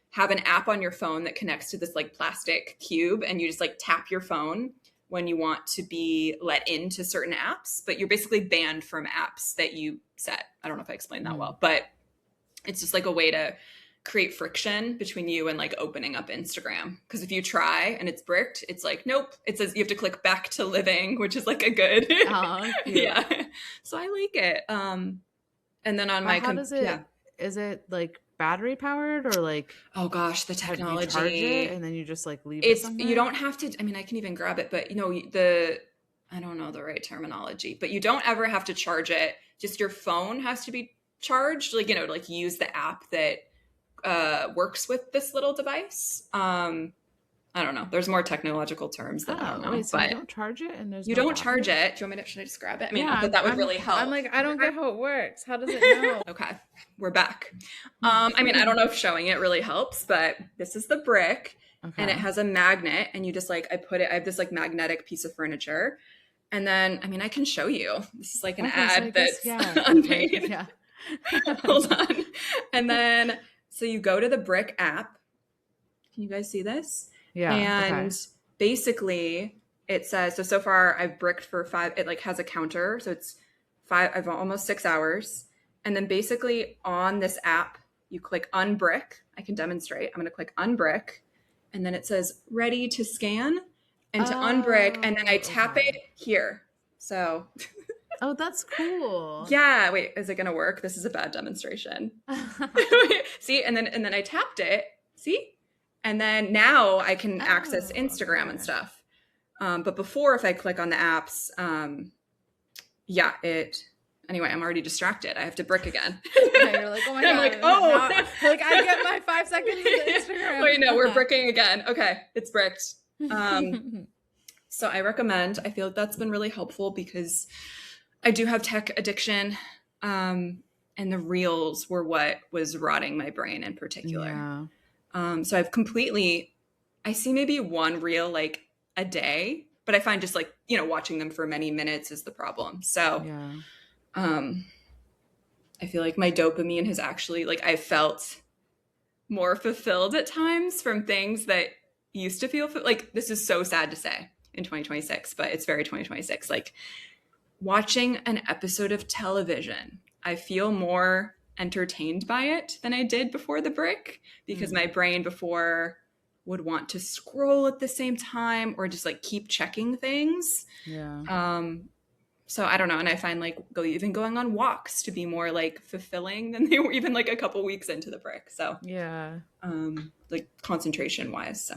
have an app on your phone that connects to this like plastic cube and you just like tap your phone when you want to be let into certain apps, but you're basically banned from apps that you set. I don't know if I explained that well, but it's just like a way to create friction between you and like opening up Instagram. Because if you try and it's bricked, it's like, nope. It says you have to click back to living, which is like a good, yeah. So I like it. And then on my, is it like battery powered or like, oh gosh, the technology, you charge it and then you just like leave it somewhere? You don't have to, I mean, I can even grab it, but you know, I don't know the right terminology, but you don't ever have to charge it. Just your phone has to be charged, like, you know, like use the app that works with this little device. I don't know. There's more technological terms that I don't know. So you don't charge it and there's you don't charge it. Do you want me to, should I just grab it? I mean, not that would really help. I'm like, I don't get how it works. How does it know? Okay, we're back. I mean, I don't know if showing it really helps, but this is the brick and it has a magnet and you just like, I have this like magnetic piece of furniture. And then, I mean, I can show you. This is like an ad that's unpaid. Yeah. Hold on. And then, so you go to the brick app. Can you guys see this? Yeah. And basically it says, so far I've bricked for 5, it like has a counter. So it's 5, I've almost 6 hours. And then basically on this app, you click unbrick. I can demonstrate. I'm going to click unbrick. And then it says ready to scan and to unbrick. And then I tap it here. So. Oh, that's cool. Yeah. Wait, is it going to work? This is a bad demonstration. See? And then I tapped it. See? And then now I can access Instagram and stuff. But before, if I click on the apps, anyway, I'm already distracted. I have to brick again. Yeah, you're like, oh my God. I'm like, oh. Like, I get my 5 seconds of Instagram. Wait, no, we're bricking again. Okay, it's bricked. So I recommend, I feel like that's been really helpful because I do have tech addiction. And the reels were what was rotting my brain in particular. Yeah. So I see maybe one reel like a day, but I find just like, you know, watching them for many minutes is the problem. So, I feel like my dopamine has actually, like, I felt more fulfilled at times from things that used to feel like, this is so sad to say. in 2026, but it's very 2026. Like watching an episode of television, I feel more entertained by it than I did before the brick, because my brain before would want to scroll at the same time or just like keep checking things. Yeah. So I don't know. And I find like even going on walks to be more like fulfilling than they were even like a couple weeks into the brick. So yeah, like concentration wise. So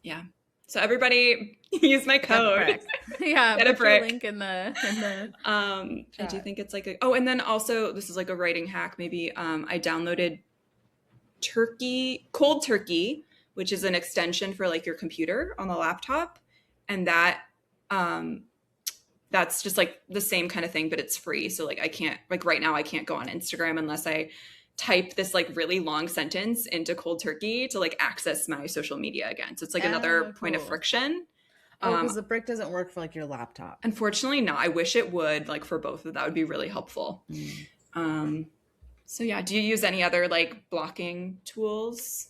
yeah. So everybody use my code. Yeah, get a brick. Link in the I do think it's like and then also this is like a writing hack. Maybe I downloaded cold turkey, which is an extension for like your computer on the laptop, and that's just like the same kind of thing, but it's free. So like I can't, like right now I can't go on Instagram unless I type this like really long sentence into cold turkey to like access my social media again. So it's like another point of friction. Because the brick doesn't work for like your laptop. Unfortunately, no. I wish it would, like for both of that would be really helpful. So yeah, do you use any other like blocking tools?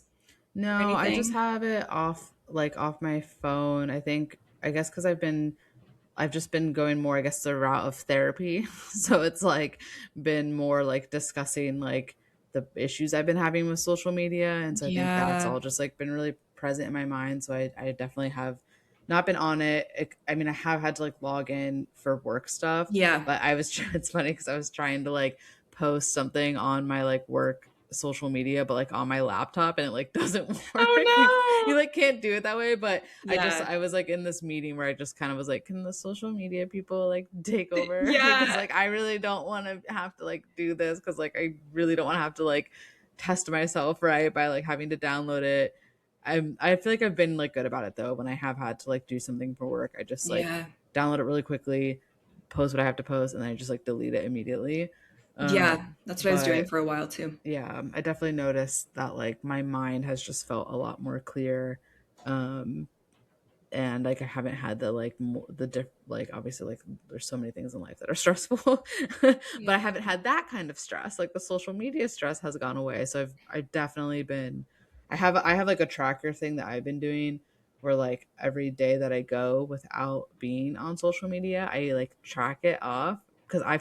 No, I just have it off my phone. I guess because I've just been going more, I guess, the route of therapy. So it's like been more like discussing like the issues I've been having with social media. And so I think that's all just like been really present in my mind. So I definitely have not been on it. I mean, I have had to like log in for work stuff. Yeah. But it's funny because I was trying to like post something on my like work social media, but like on my laptop, and it like doesn't work. Oh no. You like can't do it that way. But I was like in this meeting where I just kind of was like, can the social media people like take over? Because like I really don't want to have to like do this, because like I really don't want to have to like test myself right by like having to download it. I feel like I've been like good about it though. When I have had to like do something for work, I just like download it really quickly, post what I have to post, and then I just like delete it immediately. That's what I was doing for a while too. Yeah, I definitely noticed that like my mind has just felt a lot more clear, and like I haven't had the like like obviously like there's so many things in life that are stressful, but I haven't had that kind of stress. Like the social media stress has gone away, so I've definitely been. I have like a tracker thing that I've been doing where like every day that I go without being on social media, I like track it off. Because I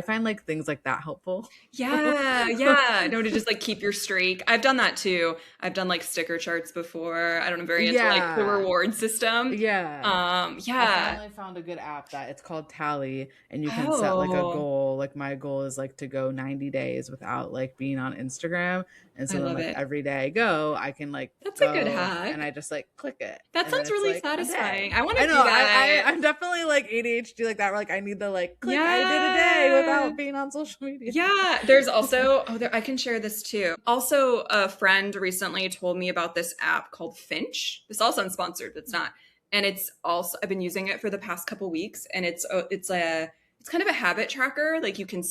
find like things like that helpful. No, to just like keep your streak. I've done that too. I've done like sticker charts before. I don't know, very into like the reward system. I finally found a good app that it's called Tally, and you can set like a goal. Like my goal is like to go 90 days without like being on Instagram, and so then like every day I go, I can like that's a good hack, and I just like click it. That sounds really like, satisfying. I want to do that. I'm definitely like ADHD like that. Where like I need the like click. I did a day without being on social media. Yeah, there's also I can share this too. Also, a friend recently told me about this app called Finch. This also unsponsored, but it's not. And it's also I've been using it for the past couple weeks, and it's kind of a habit tracker. Like you can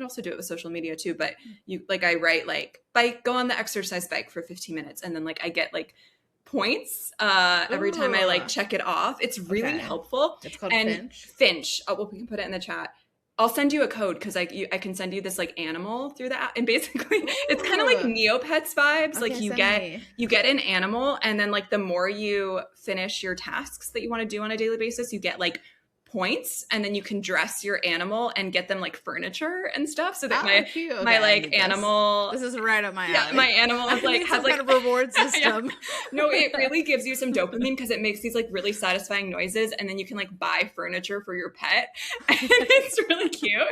also do it with social media too, but you like I write like go on the exercise bike for 15 minutes, and then like I get like points every time I like check it off. It's really helpful. It's called Finch. Oh, well, we can put it in the chat. I'll send you a code because I can send you this like animal through the app, and basically it's kind of like Neopets vibes. Like you get an animal, and then like the more you finish your tasks that you want to do on a daily basis, you get like points, and then you can dress your animal and get them like furniture and stuff, so that my like animal this is right up my alley. Yeah, my animal is like has like kind of reward system. No, it really gives you some dopamine because it makes these like really satisfying noises, and then you can like buy furniture for your pet, and it's really cute.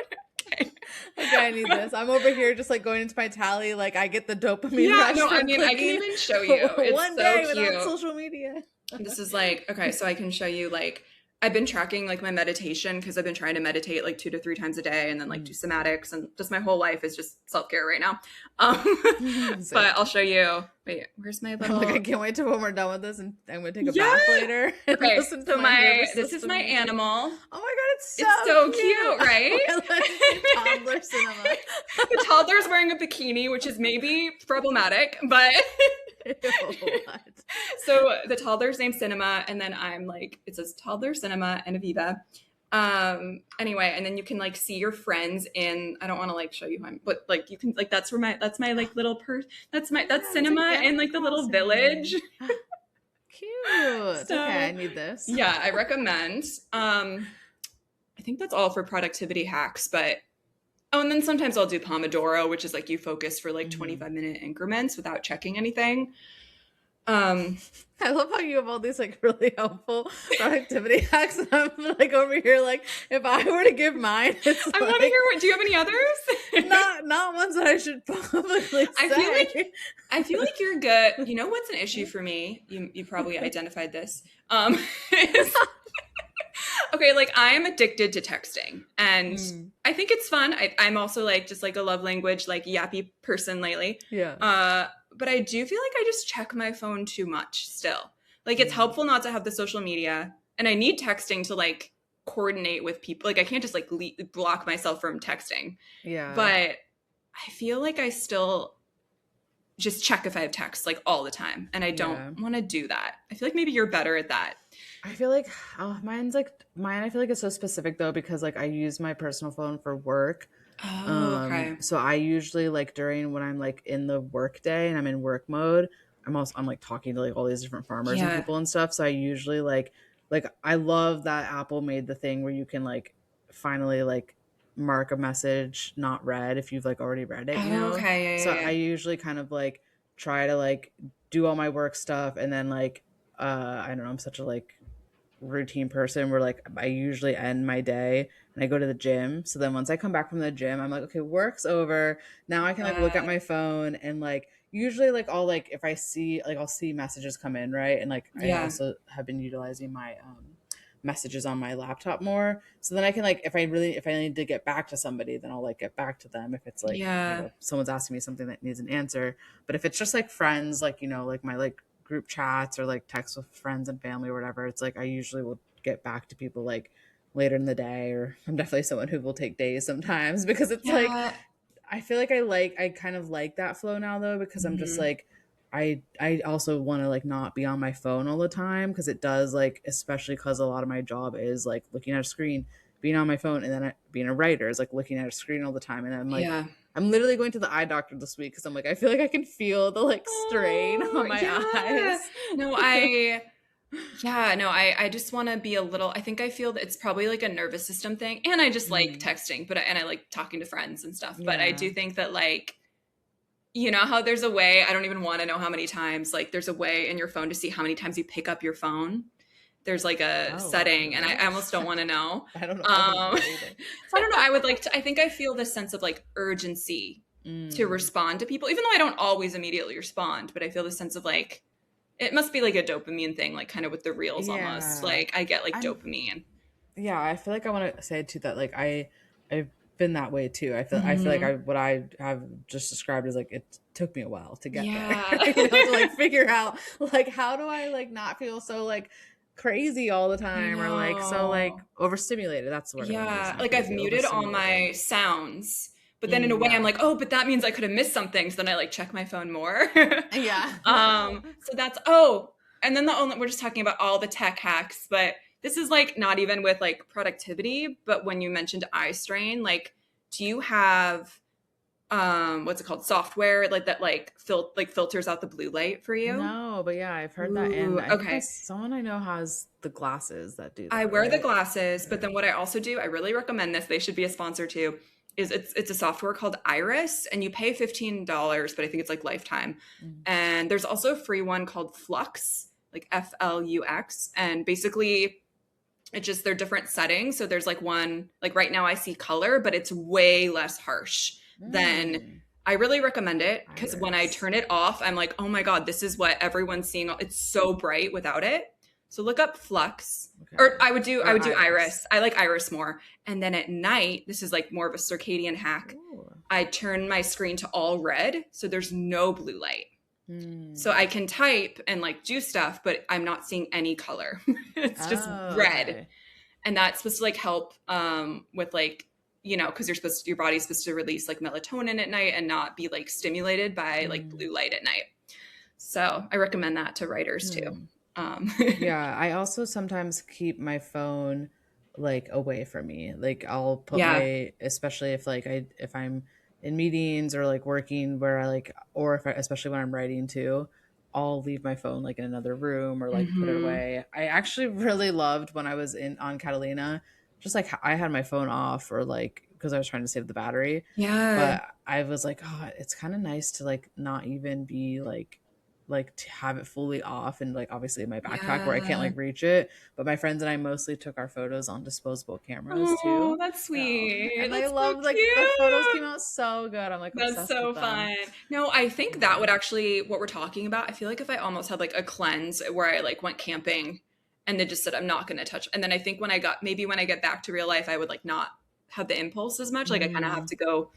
Okay, I need this. I'm over here just like going into my Tally, like I get the dopamine rush. I can even show you. It's one day without social media. This is like so I can show you like I've been tracking like my meditation because I've been trying to meditate like 2 to 3 times a day, and then like do somatics, and just my whole life is just self-care right now. But I'll show you. Wait, where's my little? I can't wait till when we're done with this, and I'm gonna take a bath later. Okay, so this is my animal. Oh my god, it's so cute, right? Toddler cinema. The toddler's wearing a bikini, which is maybe problematic, but. So the toddler's named Cinema, and then I'm like, it says toddler Cinema and Aviva. Anyway, and then you can like see your friends in, I don't want to like show you him, but like you can like that's my like little that's Cinema in like the little village. Cute. So, okay, I need this. Yeah, I recommend. I think that's all for productivity hacks, but and then sometimes I'll do Pomodoro, which is like you focus for like 25-minute increments without checking anything. I love how you have all these like really helpful productivity hacks, and I'm like over here like, if I were to give mine, I want to hear what. Do you have any others? not ones that I should publicly say. I feel like you're good. You know what's an issue for me? You probably identified this. Okay, like I am addicted to texting, and I think it's fun. I'm also like just like a love language, like yappy person lately. Yeah. But I do feel like I just check my phone too much still. Like it's helpful not to have the social media, and I need texting to like coordinate with people. Like I can't just like block myself from texting. Yeah. But I feel like I still just check if I have texts like all the time, and I don't want to do that. I feel like maybe you're better at that. I feel like mine I feel like it's so specific though, because like I use my personal phone for work. Okay. So I usually like during when I'm like in the work day and I'm in work mode, I'm like talking to like all these different farmers and people and stuff. So I usually like I love that Apple made the thing where you can like finally like mark a message not read if you've like already read it, you know? Okay. So I usually kind of like try to like do all my work stuff, and then like I don't know, I'm such a like routine person where like I usually end my day and I go to the gym. So then once I come back from the gym, I'm like, okay, work's over. Now I can like look at my phone, and like usually like I'll like if I see like I'll see messages come in, right? And like I also have been utilizing my messages on my laptop more. So then I can like if I need to get back to somebody, then I'll like get back to them if it's like you know, someone's asking me something that needs an answer. But if it's just like friends, like, you know, like my like group chats or like texts with friends and family or whatever, it's like I usually will get back to people like later in the day, or I'm definitely someone who will take days sometimes, because it's like I feel like I kind of like that flow now though, because I'm just like I also want to like not be on my phone all the time, because it does like, especially because a lot of my job is like looking at a screen, being on my phone, and then being a writer is like looking at a screen all the time, and I'm like I'm literally going to the eye doctor this week because I'm like, I feel like I can feel the like strain on my eyes. No, I just want to be a little, I think I feel that it's probably like a nervous system thing. And I just like texting, and I like talking to friends and stuff. But I do think that like, you know how there's a way, I don't even want to know how many times, like there's a way in your phone to see how many times you pick up your phone. There's like a setting, and I almost don't want to know. I don't know. So I don't know. I would like to, I think I feel this sense of like urgency to respond to people, even though I don't always immediately respond, but I feel the sense of like, it must be like a dopamine thing, like kind of with the reels almost. Like I get like dopamine. Yeah, I feel like I want to say too that like I've been that way too. I feel like what I have just described is like it took me a while to get there. You know, to like figure out like how do I like not feel so like crazy all the time or like so like overstimulated. That's the word. Like I've muted all my sounds, but then in a way I'm like, oh, but that means I could have missed something. So then I like check my phone more. So that's and then we're just talking about all the tech hacks, but this is like not even with like productivity, but when you mentioned eye strain, like do you have what's it called, software like that like filters out the blue light for you? No, but yeah, I've heard that. And I think someone I know has the glasses that do that. I wear the glasses, but then what I also do, I really recommend this, they should be a sponsor too, is it's a software called Iris, and you pay $15, but I think it's like lifetime. And there's also a free one called Flux, like Flux, and basically it's just they're different settings. So there's like one, like right now I see color, but it's way less harsh than, I really recommend it, because when I turn it off, I'm like, oh my God, this is what everyone's seeing. It's so bright without it. So look up Flux, or I would do Iris. I like Iris more. And then at night, this is like more of a circadian hack. I turn my screen to all red, so there's no blue light. So I can type and like do stuff, but I'm not seeing any color. It's just red. And that's supposed to like help with like, you know, because your body's supposed to release like melatonin at night and not be like stimulated by like blue light at night. So I recommend that to writers too. Yeah, I also sometimes keep my phone like away from me. Like I'll put especially if like if I'm in meetings or like working where I like, or if especially when I'm writing too, I'll leave my phone like in another room or like put it away. I actually really loved when I was on Catalina, just like I had my phone off or like because I was trying to save the battery. Yeah. But I was like, oh, it's kind of nice to like not even be like to have it fully off and like obviously in my backpack where I can't like reach it. But my friends and I mostly took our photos on disposable cameras too. Oh, that's sweet. And that's I love so like the photos came out so good. I'm like That's obsessed so with them. fun. No, I think that would actually what we're talking about. I feel like if I almost had like a cleanse where I like went camping and then just said I'm not going to touch. And then I think when I get back to real life, I would like not have the impulse as much. Like I kind of have to go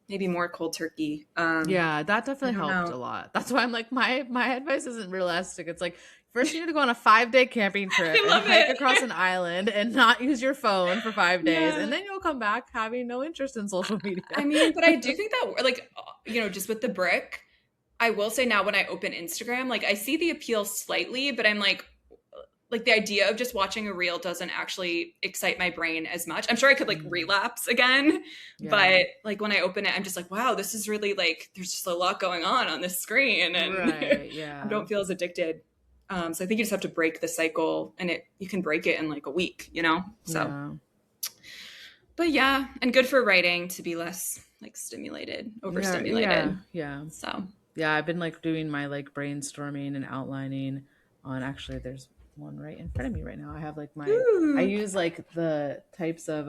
maybe more cold turkey. Yeah, that definitely helped a lot. That's why I'm like, my advice isn't realistic. It's like, first you need to go on a 5-day camping trip and hike across an island and not use your phone for 5 days. And then you'll come back having no interest in social media. I mean, but I do think that like, you know, just with the brick, I will say now when I open Instagram, like I see the appeal slightly, but I'm like the idea of just watching a reel doesn't actually excite my brain as much. I'm sure I could like relapse again, but like when I open it, I'm just like, wow, this is really like, there's just a lot going on this screen and I don't feel as addicted. So I think you just have to break the cycle and you can break it in like a week, you know? So, but yeah, and good for writing to be less like stimulated, overstimulated. Yeah. So, yeah, I've been like doing my like brainstorming and outlining on actually there's one right in front of me right now. I have like I use like the types of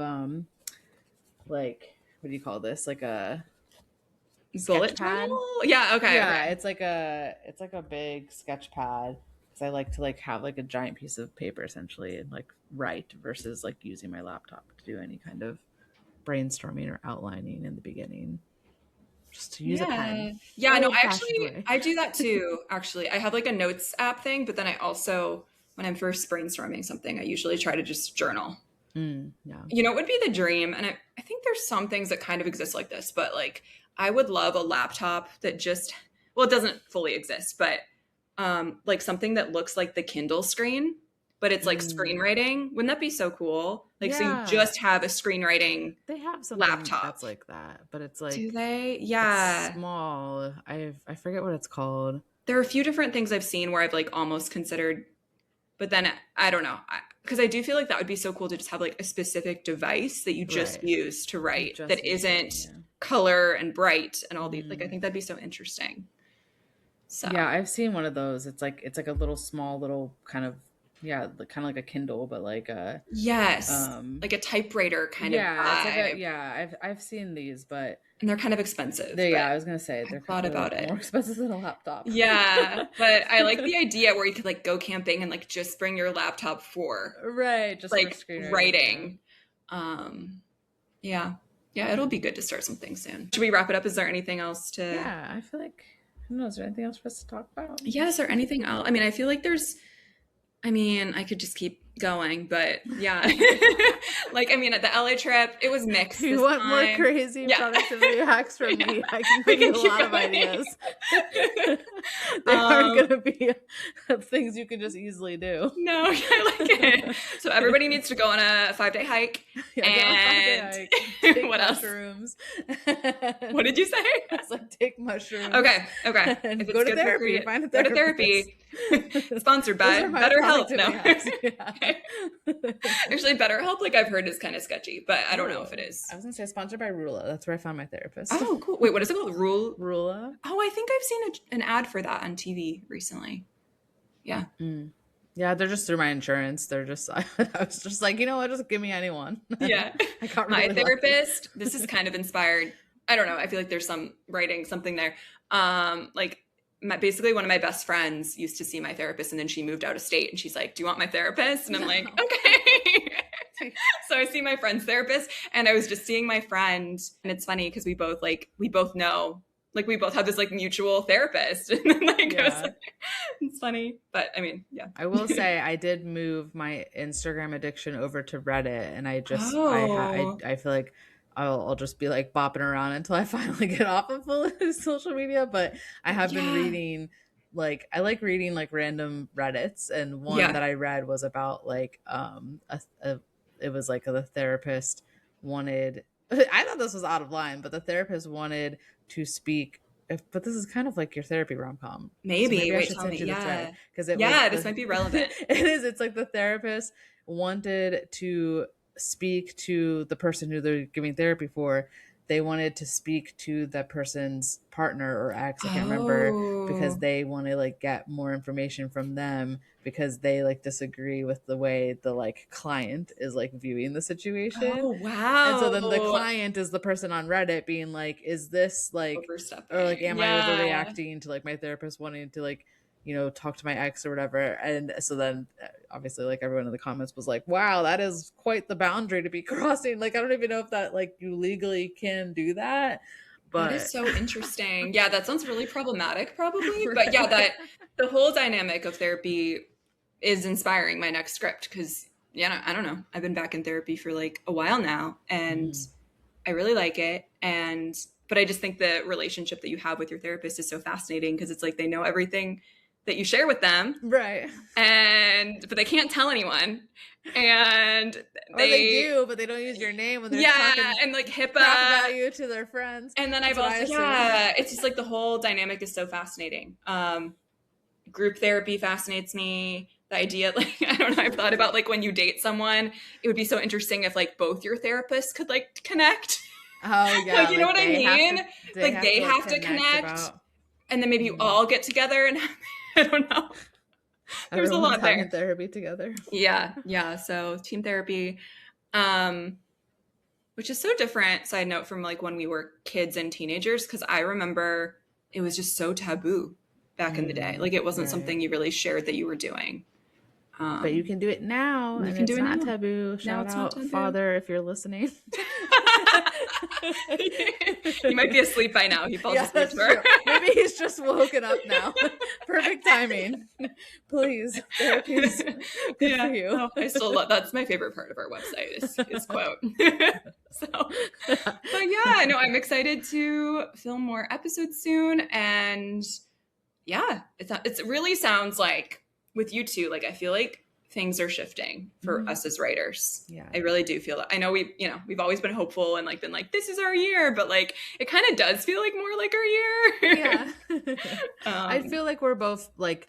like what do you call this? Like a bullet pad. Yeah, okay. Yeah, okay. It's like a big sketch pad because I like to like have like a giant piece of paper essentially and like write versus like using my laptop to do any kind of brainstorming or outlining in the beginning. Just to use a pen. Yeah, no, I do that too, actually. I have like a notes app thing, but then I also, when I'm first brainstorming something, I usually try to just journal. You know, it would be the dream. And I think there's some things that kind of exist like this, but like I would love a laptop that just, well, it doesn't fully exist, but like something that looks like the Kindle screen, but it's like screenwriting. Wouldn't that be so cool? Like, so you just have a screenwriting they have something laptop that's like that, but it's like, do they? Yeah. It's small. I forget what it's called. There are a few different things I've seen where I've like almost considered, but then I don't know. Because I do feel like that would be so cool to just have like a specific device that you just use to write that isn't color and bright and all these. Like, I think that'd be so interesting. So yeah, I've seen one of those. It's like a little small little kind of kind of like a Kindle, but like a like a typewriter kind of vibe. It's like I've seen these, but and they're kind of expensive. I was gonna say they're thought about it more expensive than a laptop. Yeah, but I like the idea where you could like go camping and like just bring your laptop for just like writing. Yeah, it'll be good to start something soon. Should we wrap it up? Is there anything else to? Yeah, I feel like I don't know. Is there anything else for us to talk about? Yeah, is there anything else? I mean, I feel like I could just keep going, but yeah. Like, I mean, at the LA trip, it was mixed. You want more crazy productivity hacks from me? I can give you a lot of ideas. They aren't going to be things you can just easily do. No, I like it. So everybody needs to go on a 5-day hike. And take what mushrooms. What did you say? It's like take mushrooms. Okay. And go to therapy. Find a therapist. Go to therapy. Sponsored by BetterHelp. No. Actually, BetterHelp, like I've heard, is kind of sketchy, but I don't know if it is. I was gonna say sponsored by Rula. That's where I found my therapist. Oh, cool. Wait, what is it called? Rula. Oh, I think I've seen an ad for that on TV recently. Yeah. Yeah, they're just through my insurance. They're just I was just like, you know what, just give me anyone. Yeah. I got my therapist. This is kind of inspired. I don't know. I feel like there's something there. Like. Basically one of my best friends used to see my therapist and then she moved out of state and she's like, do you want my therapist? And I'm like, okay. So I see my friend's therapist and I was just seeing my friend and it's funny because we both know, like we both have this like mutual therapist and then like it's funny, but I mean, yeah. I will say I did move my Instagram addiction over to Reddit and I just, I feel like I'll just be like bopping around until I finally get off of social media. But I have been reading, like, I like reading like random Reddits. And one that I read was about like, it was like the therapist wanted, I thought this was out of line, but the therapist wanted to speak but this is kind of like your therapy rom-com. Maybe. So maybe I wait, should tell send me. you the thread, because this might be relevant. It is. It's like the therapist wanted to speak to the person who they're giving therapy for. They wanted to speak to that person's partner or ex, I can't remember, because they want to like get more information from them, because they like disagree with the way the like client is like viewing the situation. Oh, wow. And so then the client is the person on Reddit being like, is this like, or like, am I overreacting to like my therapist wanting to like, you know, talk to my ex or whatever? And so then obviously like everyone in the comments was like, wow, that is quite the boundary to be crossing. Like, I don't even know if that like you legally can do that. But that is so interesting. Yeah, that sounds really problematic probably. But yeah, that the whole dynamic of therapy is inspiring my next script, because I don't know. I've been back in therapy for like a while now, and I really like it. But I just think the relationship that you have with your therapist is so fascinating, because it's like they know everything that you share with them, right? But they can't tell anyone, and they do, but they don't use your name when they're talking and like HIPAA about you to their friends. And then I've also it's just like the whole dynamic is so fascinating. Group therapy fascinates me. The idea, like, I don't know, I've thought about like when you date someone, it would be so interesting if like both your therapists could like connect. Oh yeah, like, you know what I mean? They have to connect, and then maybe you all get together and I don't know. There's a lot there. Therapy together. Yeah. So team therapy, which is so different. Side note, from like when we were kids and teenagers, because I remember it was just so taboo back in the day. Like it wasn't something you really shared that you were doing. But you can do it now. You can do it now. Taboo. Shout out, taboo. Father, if you're listening. He might be asleep by now. He falls asleep. Maybe he's just woken up now. Perfect timing. Please, therapy's good for you. Oh, I still love. That's my favorite part of our website is his quote. But yeah, no, I'm excited to film more episodes soon, and yeah, it really sounds like with you two, like I feel like things are shifting for us as writers. Yeah, I really do feel that. I know we've always been hopeful and like been like, this is our year, but like it kind of does feel like more like our year. Yeah. I feel like we're both like,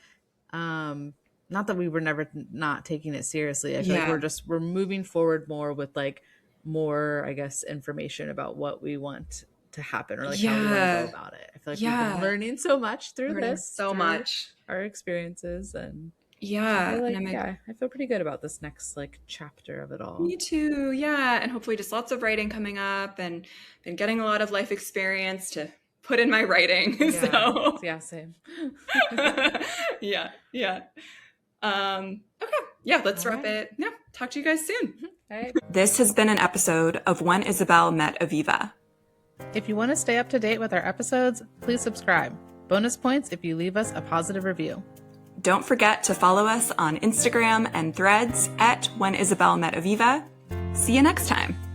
not that we were never not taking it seriously. I feel like we're moving forward more with like more, I guess, information about what we want to happen, or like how we want to go about it. I feel like we've been learning so much through our experiences, and I feel pretty good about this next like chapter of it all. Me too. Yeah. And hopefully just lots of writing coming up, and been getting a lot of life experience to put in my writing. Yeah, same. Yeah. Okay. Yeah, let's wrap it. Yeah. Talk to you guys soon. All right. This has been an episode of When Isabel Met Aviva. If you want to stay up to date with our episodes, please subscribe. Bonus points if you leave us a positive review. Don't forget to follow us on Instagram and Threads at When Isabel Met Aviva. See you next time.